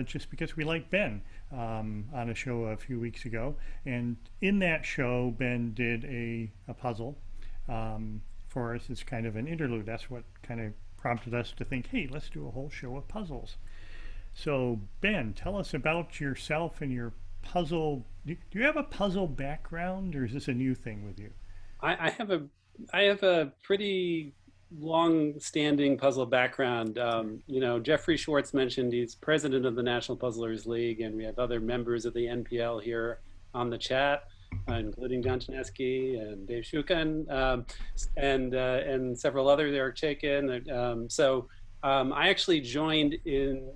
just because we like Ben on a show a few weeks ago. And in that show, Ben did a puzzle for us. It's kind of an interlude. That's what kind of prompted us to think, hey, let's do a whole show of puzzles. So Ben, tell us about yourself and your puzzle. Do you have a puzzle background, or is this a new thing with you? I have a pretty long-standing puzzle background. Jeffrey Schwartz mentioned he's president of the National Puzzlers League, and we have other members of the NPL here on the chat, including John Chanesky and Dave Shukin, and several others, Eric Chaikin. I actually joined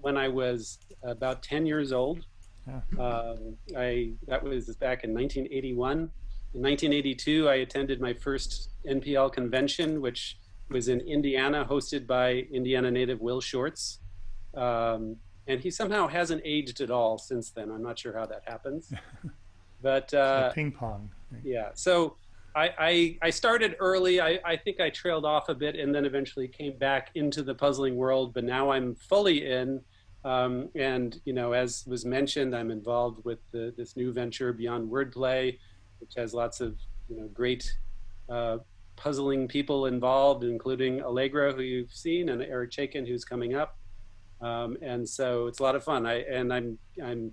when I was about 10 years old. That was back in 1981. In 1982, I attended my first NPL convention, which was in Indiana, hosted by Indiana native Will Shorts. And he somehow hasn't aged at all since then. I'm not sure how that happens. But ping pong. Right? Yeah, so I started early. I think I trailed off a bit and then eventually came back into the puzzling world, but now I'm fully in. And, you know, as was mentioned, I'm involved with this new venture, Beyond Wordplay, which has lots of, you know, great puzzling people involved, including Allegra, who you've seen, and Eric Chaikin, who's coming up. And so it's a lot of fun. I'm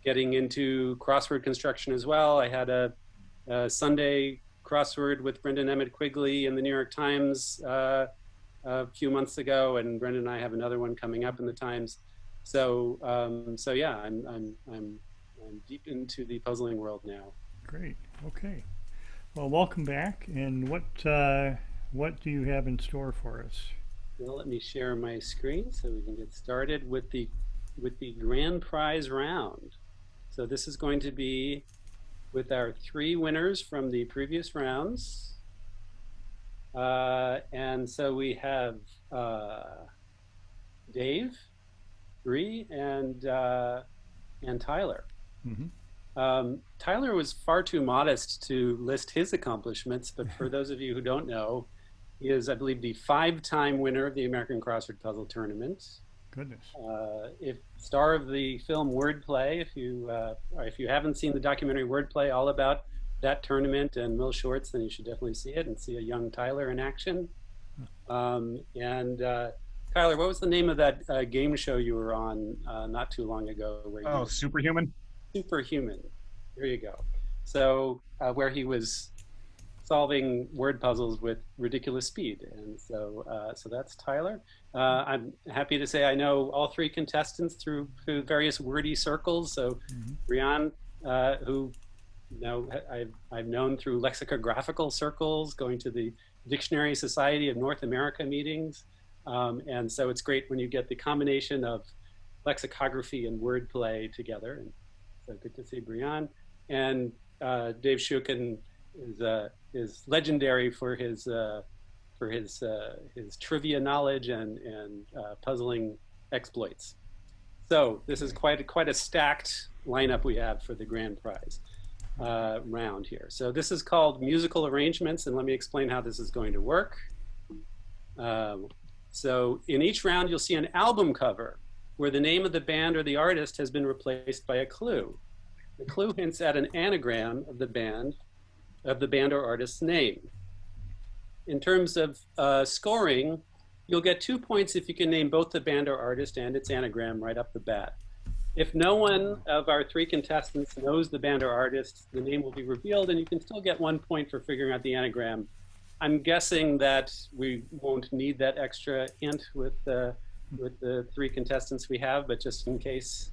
getting into crossword construction as well. I had a Sunday crossword with Brendan Emmett Quigley in the New York Times a few months ago, and Brendan and I have another one coming up in the Times. So so yeah, I'm deep into the puzzling world now. Great. Okay. Well, welcome back. And what do you have in store for us? Well, let me share my screen so we can get started with the grand prize round. So this is going to be with our 3 winners from the previous rounds. And so we have Dave, Bree, and Tyler. Mm-hmm. Tyler was far too modest to list his accomplishments, but for those of you who don't know, he is, I believe, the 5-time winner of the American Crossword Puzzle Tournament. Goodness. Star of the film Wordplay. If you haven't seen the documentary Wordplay, all about that tournament and Will Shortz, then you should definitely see it and see a young Tyler in action. Tyler, what was the name of that game show you were on not too long ago? Where Superhuman. Superhuman. There you go. So where he was solving word puzzles with ridiculous speed, and so that's Tyler. I'm happy to say I know all 3 contestants through various wordy circles. So Brian, who I've known through lexicographical circles, going to the Dictionary Society of North America meetings, and so it's great when you get the combination of lexicography and wordplay together. And so good to see Brian. And Dave Shukin is legendary for his trivia knowledge and puzzling exploits. So this is quite a stacked lineup we have for the grand prize round here. So this is called musical arrangements, and let me explain how this is going to work. So in each round, you'll see an album cover where the name of the band or the artist has been replaced by a clue. The clue hints at an anagram of the band or artist's name. In terms of scoring, you'll get 2 points if you can name both the band or artist and its anagram right up the bat. If no one of our 3 contestants knows the band or artist, the name will be revealed, and you can still get 1 point for figuring out the anagram. I'm guessing that we won't need that extra hint with the 3 contestants we have, but just in case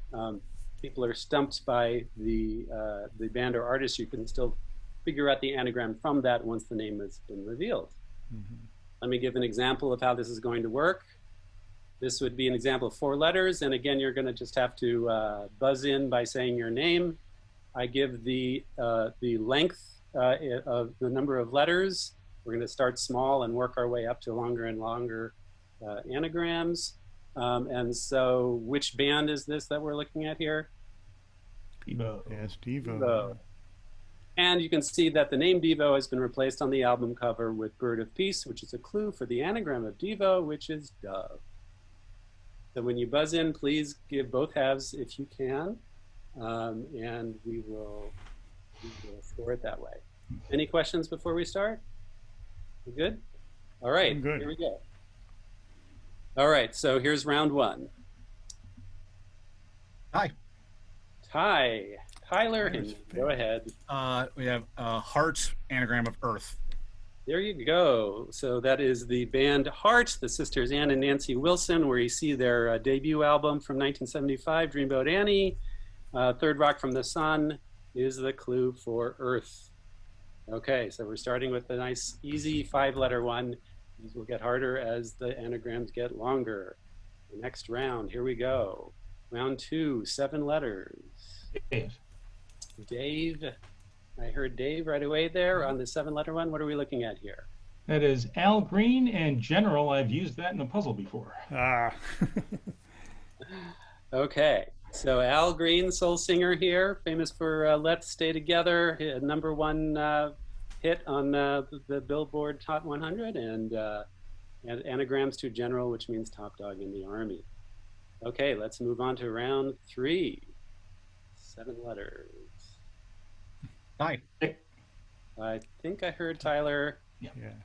people are stumped by the band or artist, you can still figure out the anagram from that once the name has been revealed. Mm-hmm. Let me give an example of how this is going to work. This would be an example of 4 letters, and again, you're going to just have to buzz in by saying your name. I give the length of the number of letters. We're going to start small and work our way up to longer and longer anagrams. And so, which band is this that we're looking at here? Devo. Yes, Devo. Devo. And you can see that the name Devo has been replaced on the album cover with Bird of Peace, which is a clue for the anagram of Devo, which is dove. So when you buzz in, please give both halves if you can, and we will score it that way. Any questions before we start? We good? All right, I'm good. Here we go. All right, so here's round 1. Hi. Tyler, go ahead. We have Heart, anagram of Earth. There you go. So that is the band Heart, the sisters Ann and Nancy Wilson, where you see their debut album from 1975, Dreamboat Annie. Third Rock from the Sun is the clue for Earth. Okay, so we're starting with a nice, easy 5-letter one. These will get harder as the anagrams get longer. The next round, here we go. Round 2, 7 letters. Dave. I heard Dave right away there on the 7-letter one. What are we looking at here? That is Al Green and General. I've used that in a puzzle before. Okay, so Al Green, soul singer here, famous for Let's Stay Together, a #1 hit on the Billboard Top 100, and anagrams to General, which means top dog in the Army. Okay, let's move on to round 3. 7 letters. Hi. I think I heard Tyler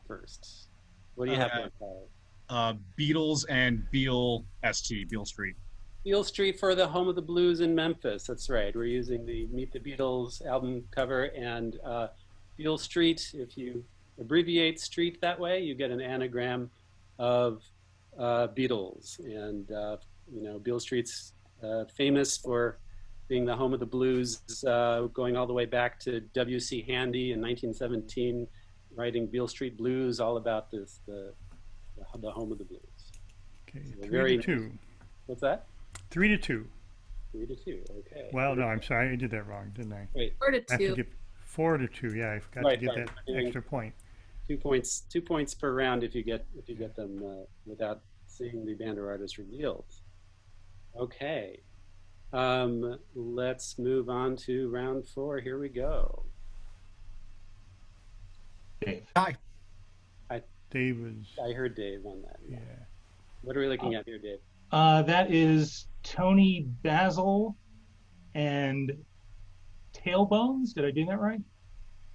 first. What do you have there, Tyler? Beatles and Beale ST, Beale Street. Beale Street for the home of the blues in Memphis. That's right. We're using the Meet the Beatles album cover, and Beale Street, if you abbreviate street that way, you get an anagram of Beatles. And, you know, Beale Street's famous for being the home of the blues, going all the way back to W.C. Handy in 1917, writing Beale Street Blues, all about this, the home of the blues. Okay, So 3-2. What's that? 3-2. 3-2. Okay. Well, no, I'm sorry, I did that wrong, didn't I? Wait. 4-2. 4-2. Yeah, I forgot to get that extra point. 2 points. 2 points per round if you get them without seeing the band or artist revealed. Okay. Let's move on to round 4. Here we go. Dave. Hi. Dave was. I heard Dave on that. Yeah. What are we looking at here, Dave? That is Tony Basil and Tailbones. Did I do that right?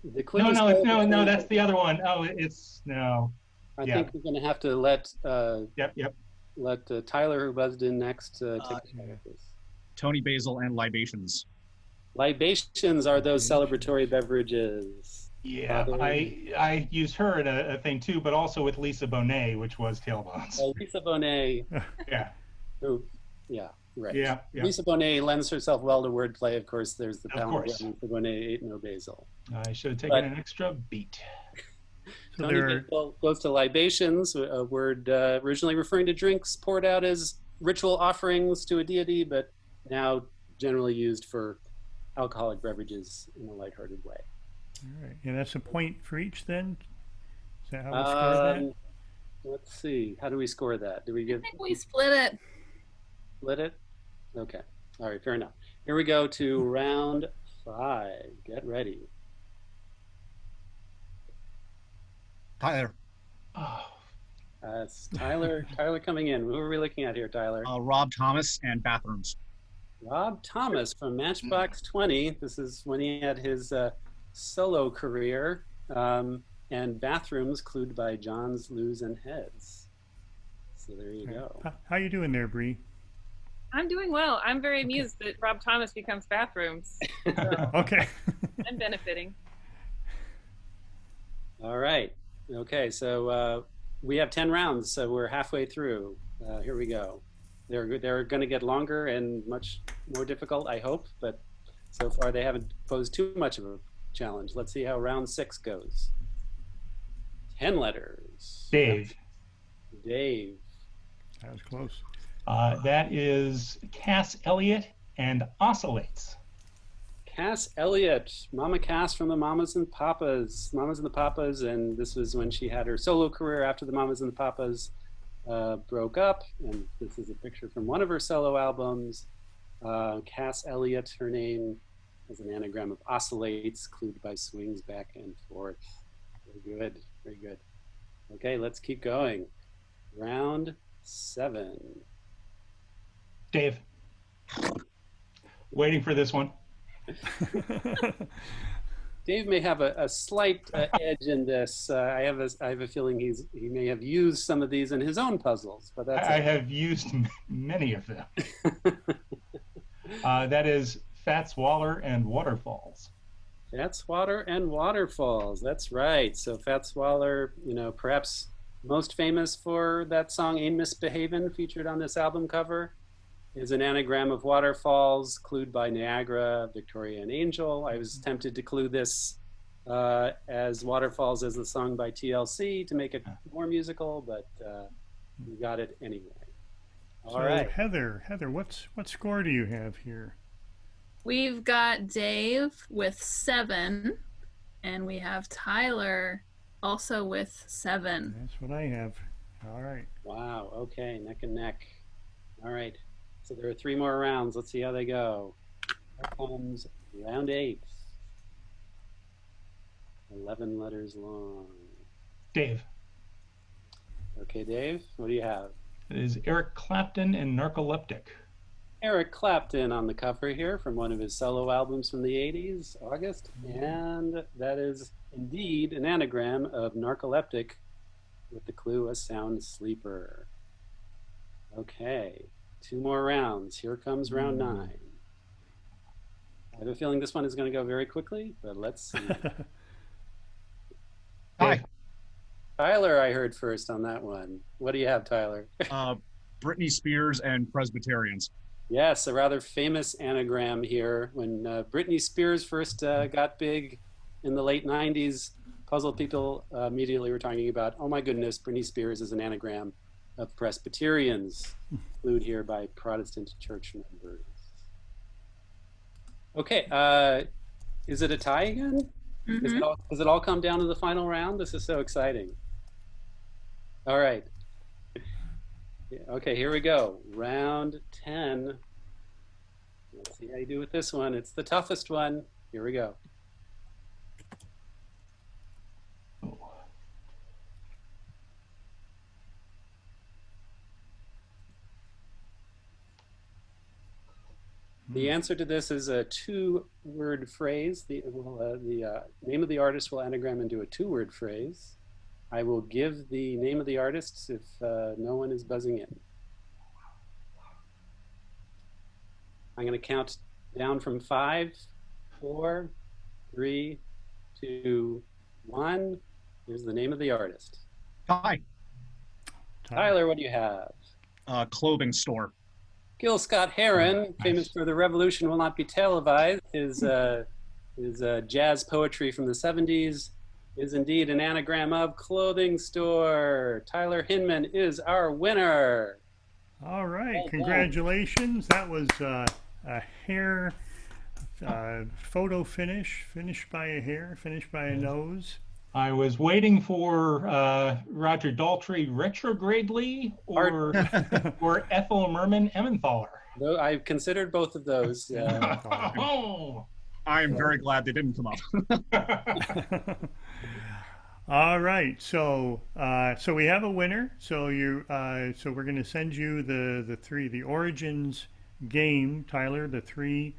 No, that's the other one. Oh, it's no. I think we're going to have to let let Tyler, who buzzed in next, take a shot at this. Tony Basil and Libations. Libations are those celebratory beverages. Yeah, I used her in a thing too, but also with Lisa Bonet, which was Tailbones. Oh, Lisa Bonet. Yeah. Who, yeah, right. Yeah. Lisa Bonet lends herself well to wordplay. Of course, there's the Of course. Lisa Bonet ate no basil. I should have taken an extra beat. Tony Basil goes to libations, a word originally referring to drinks poured out as ritual offerings to a deity, but now generally used for alcoholic beverages in a lighthearted way. All right. Yeah, that's a point for each then? Is that how we score that? Let's see. How do we score that? Do we give? I think we split it. Split it? Okay. All right, fair enough. Here we go to round 5. Get ready. Tyler. That's Tyler. Tyler coming in. Who are we looking at here, Tyler? Rob Thomas and Bathrooms. Rob Thomas from Matchbox 20. This is when he had his solo career. And Bathrooms, clued by Johns, Loos, and Heads. So there you go. How you doing there, Bree? I'm doing well. I'm very amused that Rob Thomas becomes Bathrooms. So Okay. I'm benefiting. All right. Okay, so we have 10 rounds, so we're halfway through. Here we go. They're going to get longer and much more difficult, I hope, but so far they haven't posed too much of a challenge. Let's see how round 6 goes. 10 letters. Dave. Dave. That was close. That is Cass Elliot and Oscillates. Cass Elliot, Mama Cass from the Mamas and Papas, and this was when she had her solo career after the Mamas and the Papas broke up, and this is a picture from one of her solo albums. Cass Elliot, her name is an anagram of oscillates, clued by swings back and forth. Very good, very good. Okay, let's keep going. Round 7. Dave. Waiting for this one. Dave may have a slight edge in this. I have a feeling he may have used some of these in his own puzzles, but that's I have used many of them. That is Fats Waller and Waterfalls. Fats Waller and Waterfalls. That's right. So Fats Waller, you know, perhaps most famous for that song "Ain't Misbehavin'," featured on this album cover, is an anagram of waterfalls, clued by Niagara, Victoria, and Angel. I was tempted to clue this as Waterfalls as the song by TLC to make it more musical, but we got it anyway. All right. Heather, what score do you have here? We've got Dave with 7, and we have Tyler also with 7. That's what I have. All right. Wow. Okay. Neck and neck. All right. So there are 3 more rounds. Let's see how they go. Here comes round 8. 11 letters long. Dave. Okay, Dave, what do you have? It is Eric Clapton and Narcoleptic. Eric Clapton on the cover here from one of his solo albums from the 80s, August. And that is indeed an anagram of narcoleptic with the clue a sound sleeper. Okay, 2 more rounds. Here comes round 9. I have a feeling this one is going to go very quickly, but let's see. Hi. Tyler, I heard first on that one. What do you have, Tyler? Britney Spears and Presbyterians. Yes, a rather famous anagram here. When Britney Spears first got big in the late 90s, puzzle people immediately were talking about, oh my goodness, Britney Spears is an anagram of Presbyterians, clued here by Protestant church members. Okay, is it a tie again? Mm-hmm. Does it all come down to the final round? This is so exciting. All right. Okay, here we go. Round 10. Let's see how you do with this one. It's the toughest one. Here we go. The answer to this is a 2-word phrase. The name of the artist will anagram into a 2-word phrase. I will give the name of the artist if no one is buzzing in. I'm going to count down from 5, 4, 3, 2, 1. Here's the name of the artist. Hi. Tyler, what do you have? Clothing store. Gil Scott Heron, famous for The Revolution Will Not Be Televised, his jazz poetry from the 70s is indeed an anagram of clothing store. Tyler Hinman is our winner. All right, congratulations. That was a hair photo finished by a hair, finished by a nose. I was waiting for Roger Daltrey retrogradely or or Ethel Merman Emmenthaler. No, I've considered both of those. I am very glad they didn't come up. All right, so so we have a winner. So so we're going to send you the Origins game, Tyler. The three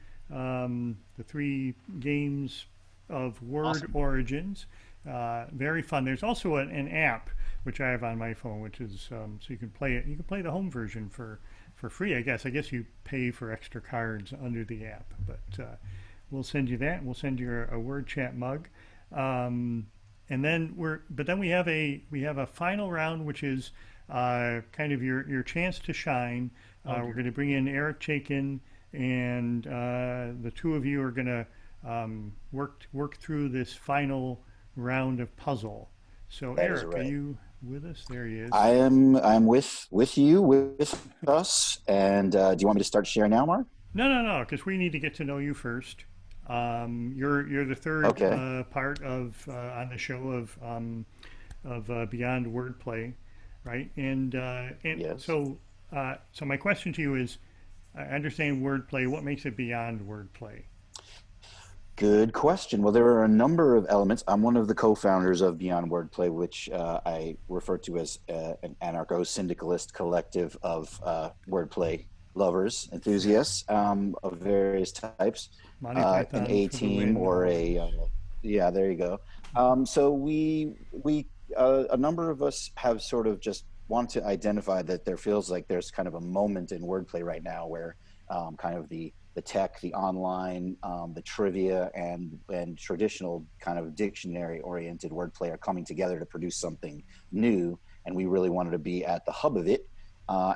games of word origins. Very fun. There's also an app which I have on my phone, which is so you can play it. You can play the home version for free, I guess. I guess you pay for extra cards under the app, but we'll send you that. We'll send you a word chat mug, and then we have a final round, which is kind of your chance to shine. We're going to bring in Eric Chaikin, and the two of you are going to work through this final round of puzzle. So that Eric, are you with us? There he is. I'm with you, with us. And do you want me to start sharing now, Mark? No, because we need to get to know you first. You're the third part of on the show of Beyond Wordplay, right? And yes. So my question to you is, I understand wordplay. What makes it beyond wordplay? Good question. Well, there are a number of elements. I'm one of the co-founders of Beyond Wordplay, which I refer to as an anarcho-syndicalist collective of wordplay lovers, enthusiasts of various types. An A-team or a yeah, there you go. So we a number of us have sort of just want to identify that there feels like there's kind of a moment in wordplay right now where kind of the tech, the online, the trivia, and traditional kind of dictionary-oriented wordplay are coming together to produce something new, and we really wanted to be at the hub of it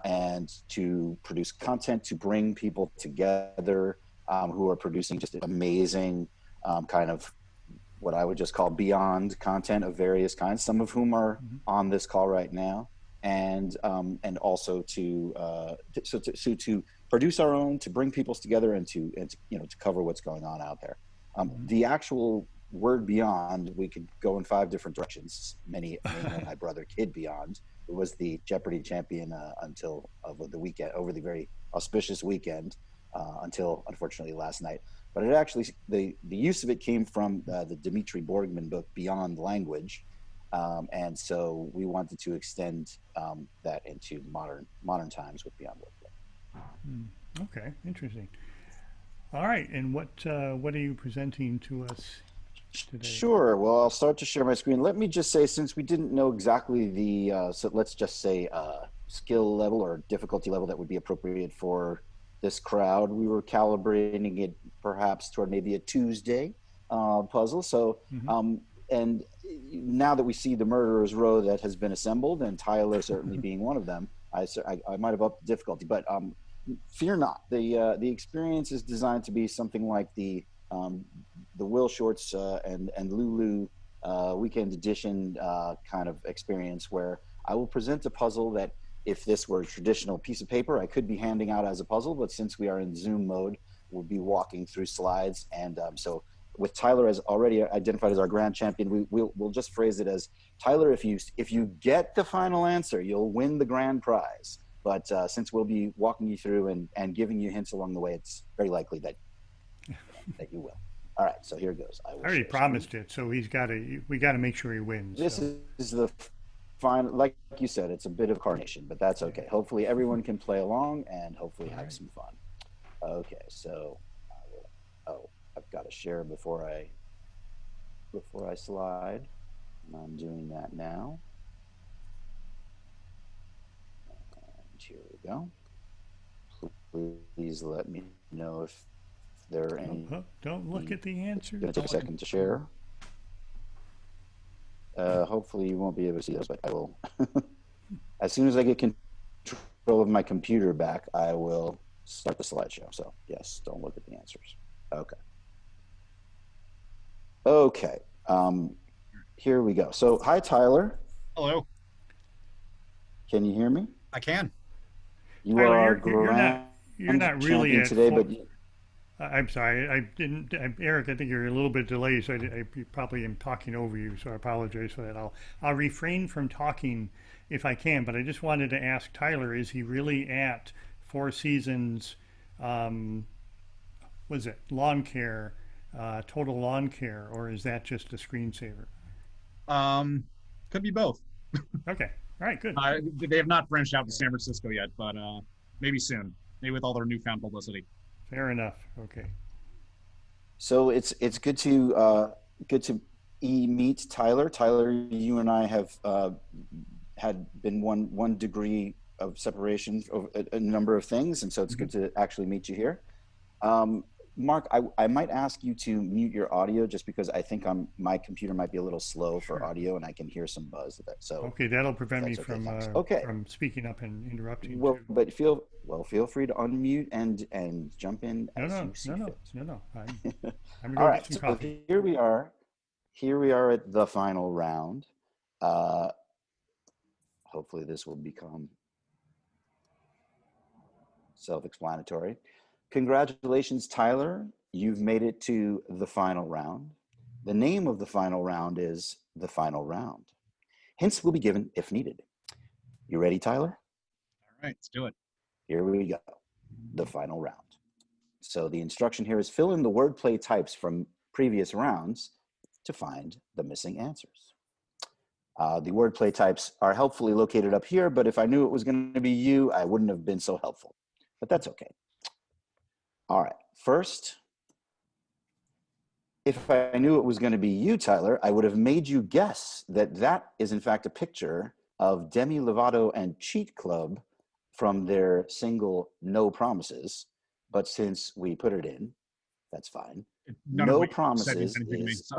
and to produce content to bring people together who are producing just amazing kind of what I would just call beyond content of various kinds, some of whom are on this call right now, and also to produce our own, to bring peoples together, and to cover what's going on out there. The actual word beyond, we could go in 5 different directions. Many know my brother Kid Beyond, who was the Jeopardy champion until over the weekend, over the very auspicious weekend, until unfortunately last night. But it actually, the use of it came from the Dmitry Borgman book Beyond Language, And so we wanted to extend that into modern times with Beyond Wordplay. Okay, interesting. All right, and what are you presenting to us today? Sure. Well, I'll start to share my screen. Let me just say, since we didn't know exactly the, so let's just say skill level or difficulty level that would be appropriate for this crowd, we were calibrating it perhaps toward maybe a Tuesday puzzle. So, and now that we see the murderer's row that has been assembled, and Tyler certainly being one of them, I might have upped the difficulty, but fear not. The experience is designed to be something like the Will Shorts and Lulu Weekend Edition kind of experience, where I will present a puzzle that, if this were a traditional piece of paper, I could be handing out as a puzzle, but since we are in Zoom mode, we'll be walking through slides. And so with Tyler as already identified as our grand champion, we'll just phrase it as, Tyler, if you get the final answer, you'll win the grand prize. But since we'll be walking you through and giving you hints along the way, it's very likely that you will. All right, so here goes. I already promised it, so we got to make sure he wins. This is the final, like you said, it's a bit of carnation, but that's okay. Hopefully everyone can play along and hopefully have some fun. Okay, so I've got to share before I slide. I'm doing that now. And here we go. Please let me know if there are any. Don't look at the answer. It's gonna take a second to share. Hopefully you won't be able to see those, but I will. As soon as I get control of my computer back, I will start the slideshow. So yes, don't look at the answers. Okay. Okay. Here we go. So hi, Tyler. Hello. Can you hear me? I can. You Tyler, are you're not really at today, full, but I'm sorry. Eric, I think you're a little bit delayed, so I probably am talking over you, so I apologize for that. I'll refrain from talking if I can, but I just wanted to ask Tyler, is he really at Four Seasons, was it lawn care, total lawn care, or is that just a screensaver? Could be both. Okay. All right, good. They have not branched out to San Francisco yet, but maybe soon. Maybe with all their newfound publicity. Fair enough. Okay. So it's good to meet Tyler. Tyler, you and I have had been one degree of separation of a number of things, and so it's good to actually meet you here. Mark, I might ask you to mute your audio just because I think my computer might be a little slow for audio, and I can hear some buzz of that. So okay, that'll prevent me from speaking up and interrupting. Well, but feel free to unmute and jump in as you see fit. No. I'm all right. Get some so coffee. Here we are. Here we are at the final round. Hopefully, this will become self-explanatory. Congratulations, Tyler. You've made it to the final round. The name of the final round is the final round. Hints will be given if needed. You ready, Tyler? All right, let's do it. Here we go. The final round. So the instruction here is fill in the wordplay types from previous rounds to find the missing answers. The wordplay types are helpfully located up here, but if I knew it was going to be you, I wouldn't have been so helpful. But that's okay. All right, first, if I knew it was going to be you, Tyler, I would have made you guess that is in fact a picture of Demi Lovato and Cheat Club from their single No Promises. But since we put it in, that's fine. No Promises is...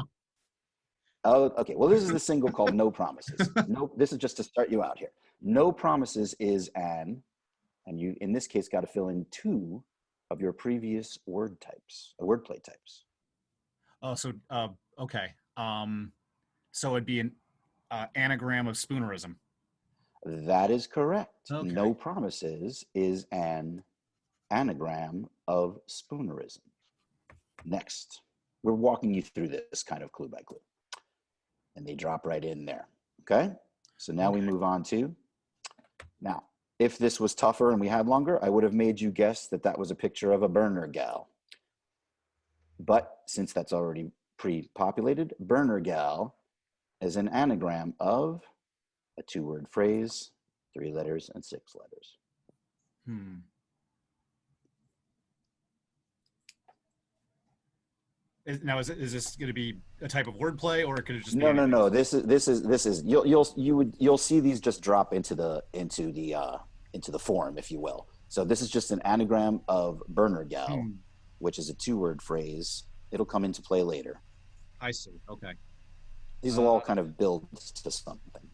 Oh, okay. Well, this is the single called No Promises. No, this is just to start you out here. No Promises is and you, in this case, got to fill in two of your previous wordplay types. Oh, so okay. So it'd be an anagram of Spoonerism. That is correct. Okay. No Promises is an anagram of Spoonerism. Next, we're walking you through this kind of clue by clue, and they drop right in there. Okay. So now we move on to now. If this was tougher and we had longer, I would have made you guess that was a picture of a burner gal. But since that's already pre-populated, burner gal is an anagram of a 2-word phrase, 3 letters, and 6 letters. Is this going to be a type of wordplay, or could it just be? No. This is you'll see these just drop into the form, if you will. So this is just an anagram of burner gal, which is a 2-word phrase. It'll come into play later. I see. Okay. These will all kind of build to something.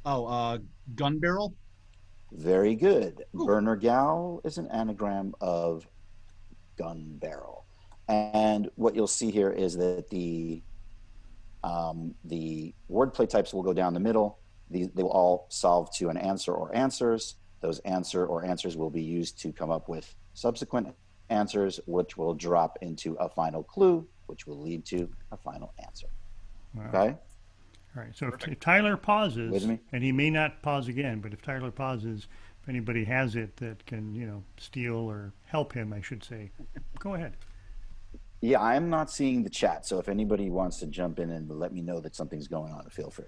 Gun barrel. Very good. Ooh. Burner gal is an anagram of gun barrel. And what you'll see here is that the wordplay types will go down the middle. They will all solve to an answer or answers. Those answer or answers will be used to come up with subsequent answers, which will drop into a final clue, which will lead to a final answer. Wow. Okay? All right. So if Tyler pauses, and he may not pause again, but if Tyler pauses, if anybody has it that can, steal or help him, I should say, go ahead. Yeah, I'm not seeing the chat, so if anybody wants to jump in and let me know that something's going on, feel free.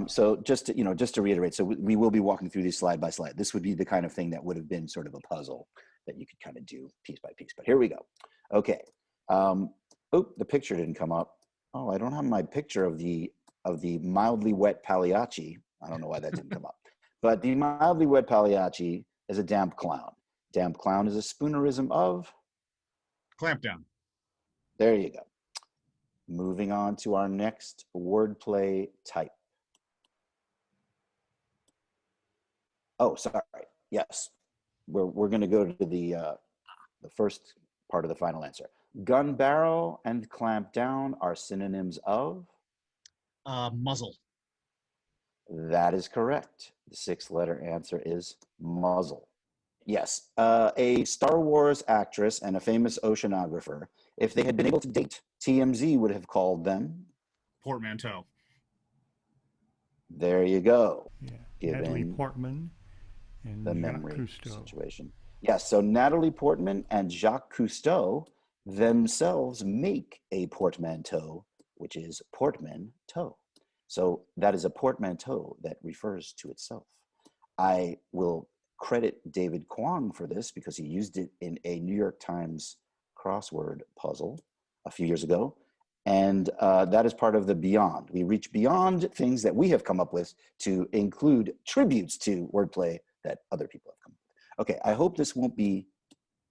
So just to reiterate, so we will be walking through these slide by slide. This would be the kind of thing that would have been sort of a puzzle that you could kind of do piece by piece. But here we go. Okay. The picture didn't come up. Oh, I don't have my picture of the mildly wet Pagliacci. I don't know why that didn't come up. But the mildly wet Pagliacci is a damp clown. Damp clown is a Spoonerism of? Clamp down. There you go. Moving on to our next wordplay type. Oh, sorry. Yes. We're going to go to the first part of the final answer. Gun barrel and clamp down are synonyms of? Muzzle. That is correct. The 6-letter answer is muzzle. Yes. A Star Wars actress and a famous oceanographer, if they had been able to date, TMZ would have called them? Portmanteau. There you go. Yeah. Natalie Portman and the Jacques memory Cousteau. Situation. Yes, so Natalie Portman and Jacques Cousteau themselves make a portmanteau, which is portmanteau. So that is a portmanteau that refers to itself. I will credit David Kwong for this because he used it in a New York Times crossword puzzle a few years ago. And that is part of the beyond. We reach beyond things that we have come up with to include tributes to wordplay that other people have come up with. Okay, I hope this won't be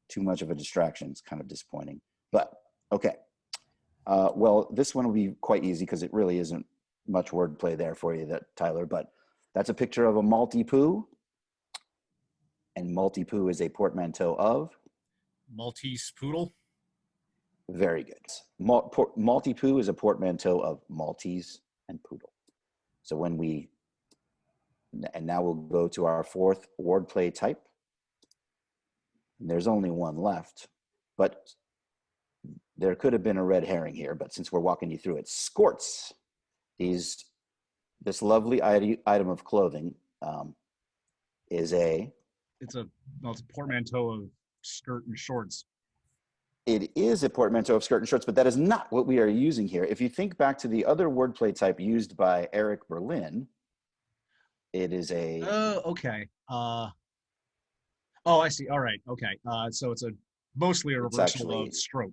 too much of a distraction. It's kind of disappointing, but okay. Well, this one will be quite easy because it really isn't much wordplay there for you, Tyler, but that's a picture of a Maltipoo. And Maltipoo is a portmanteau of? Maltese poodle. Very good. Maltipoo is a portmanteau of Maltese and poodle. So and now we'll go to our 4th wordplay type. And there's only one left, but there could have been a red herring here, but since we're walking you through it, skorts. This lovely item of clothing is a... It's a portmanteau of skirt and shorts. It is a portmanteau of skirt and shorts, but that is not what we are using here. If you think back to the other wordplay type used by Eric Berlin, it is a... okay. I see. All right. Okay. So it's mostly a reversal of stroke.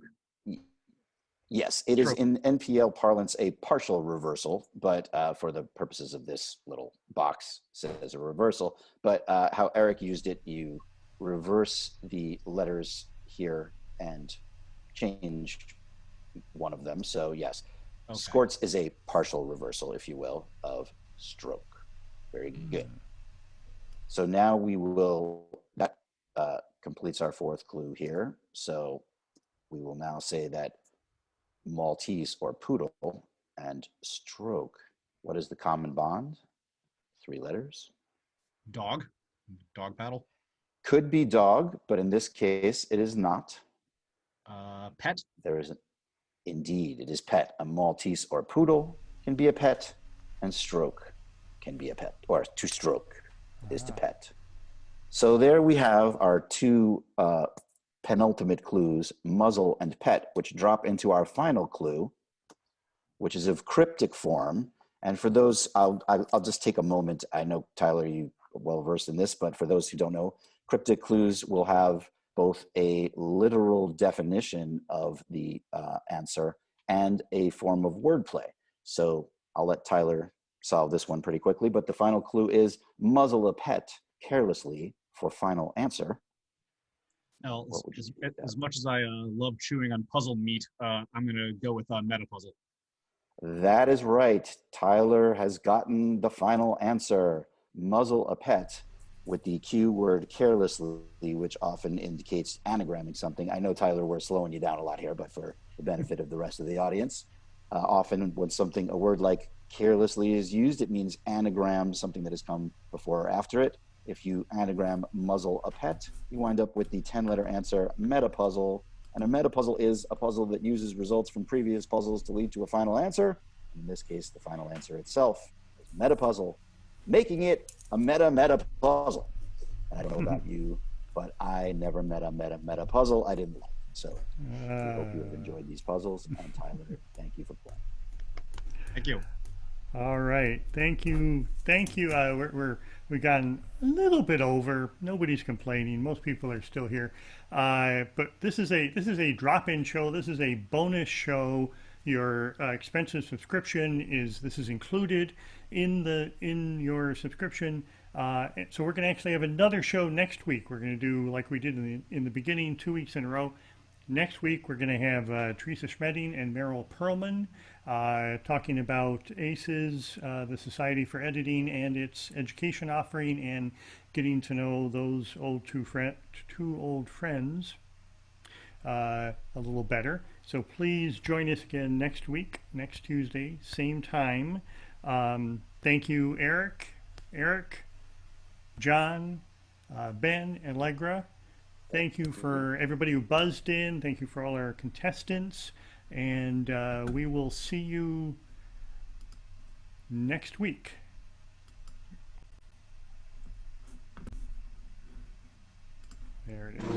Yes, it is in NPL parlance a partial reversal, but for the purposes of this little box, it says a reversal. But how Eric used it, you reverse the letters here and change one of them. So yes, skorts is a partial reversal, if you will, of stroke. Very good. So now that completes our 4th clue here. So we will now say that Maltese or poodle and stroke. What is the common bond? 3 letters. Dog paddle. Could be dog, but in this case, it is not. Pet. There isn't. Indeed, it is pet. A Maltese or poodle can be a pet, and stroke can be a pet, or to stroke is to pet. So there we have our 2 penultimate clues, muzzle and pet, which drop into our final clue, which is of cryptic form. And for those, I'll just take a moment. I know, Tyler, you are well versed in this, but for those who don't know, cryptic clues will have both a literal definition of the answer and a form of wordplay. So I'll let Tyler solve this one pretty quickly, but the final clue is muzzle a pet carelessly for final answer. Now, as much as I love chewing on puzzle meat, I'm going to go with Metapuzzle. That is right. Tyler has gotten the final answer. Muzzle a pet with the cue word carelessly, which often indicates anagramming something. I know, Tyler, we're slowing you down a lot here, but for the benefit of the rest of the audience, often when a word like carelessly is used, it means anagram, something that has come before or after it. If you anagram muzzle a pet, you wind up with the 10-letter answer metapuzzle. And a metapuzzle is a puzzle that uses results from previous puzzles to lead to a final answer. In this case, the final answer itself is metapuzzle, making it a meta puzzle. And I don't know about you, but I never met a meta puzzle I didn't like. So we hope you have enjoyed these puzzles. And Tyler, thank you for playing. Thank you. All right, thank you. We've gotten a little bit over. Nobody's complaining. Most people are still here. But this is a drop-in show. This is a bonus show. Your expensive subscription is included in your subscription. So we're going to actually have another show next week. We're going to do like we did in the beginning, 2 weeks in a row. Next week, we're going to have Teresa Schmedding and Meryl Perlman talking about ACES, the Society for Editing, and its education offering, and getting to know those two old friends a little better. So please join us again next week, next Tuesday, same time. Thank you, Eric, John, Ben, and Allegra. Thank you for everybody who buzzed in. Thank you for all our contestants. And we will see you next week. There it is.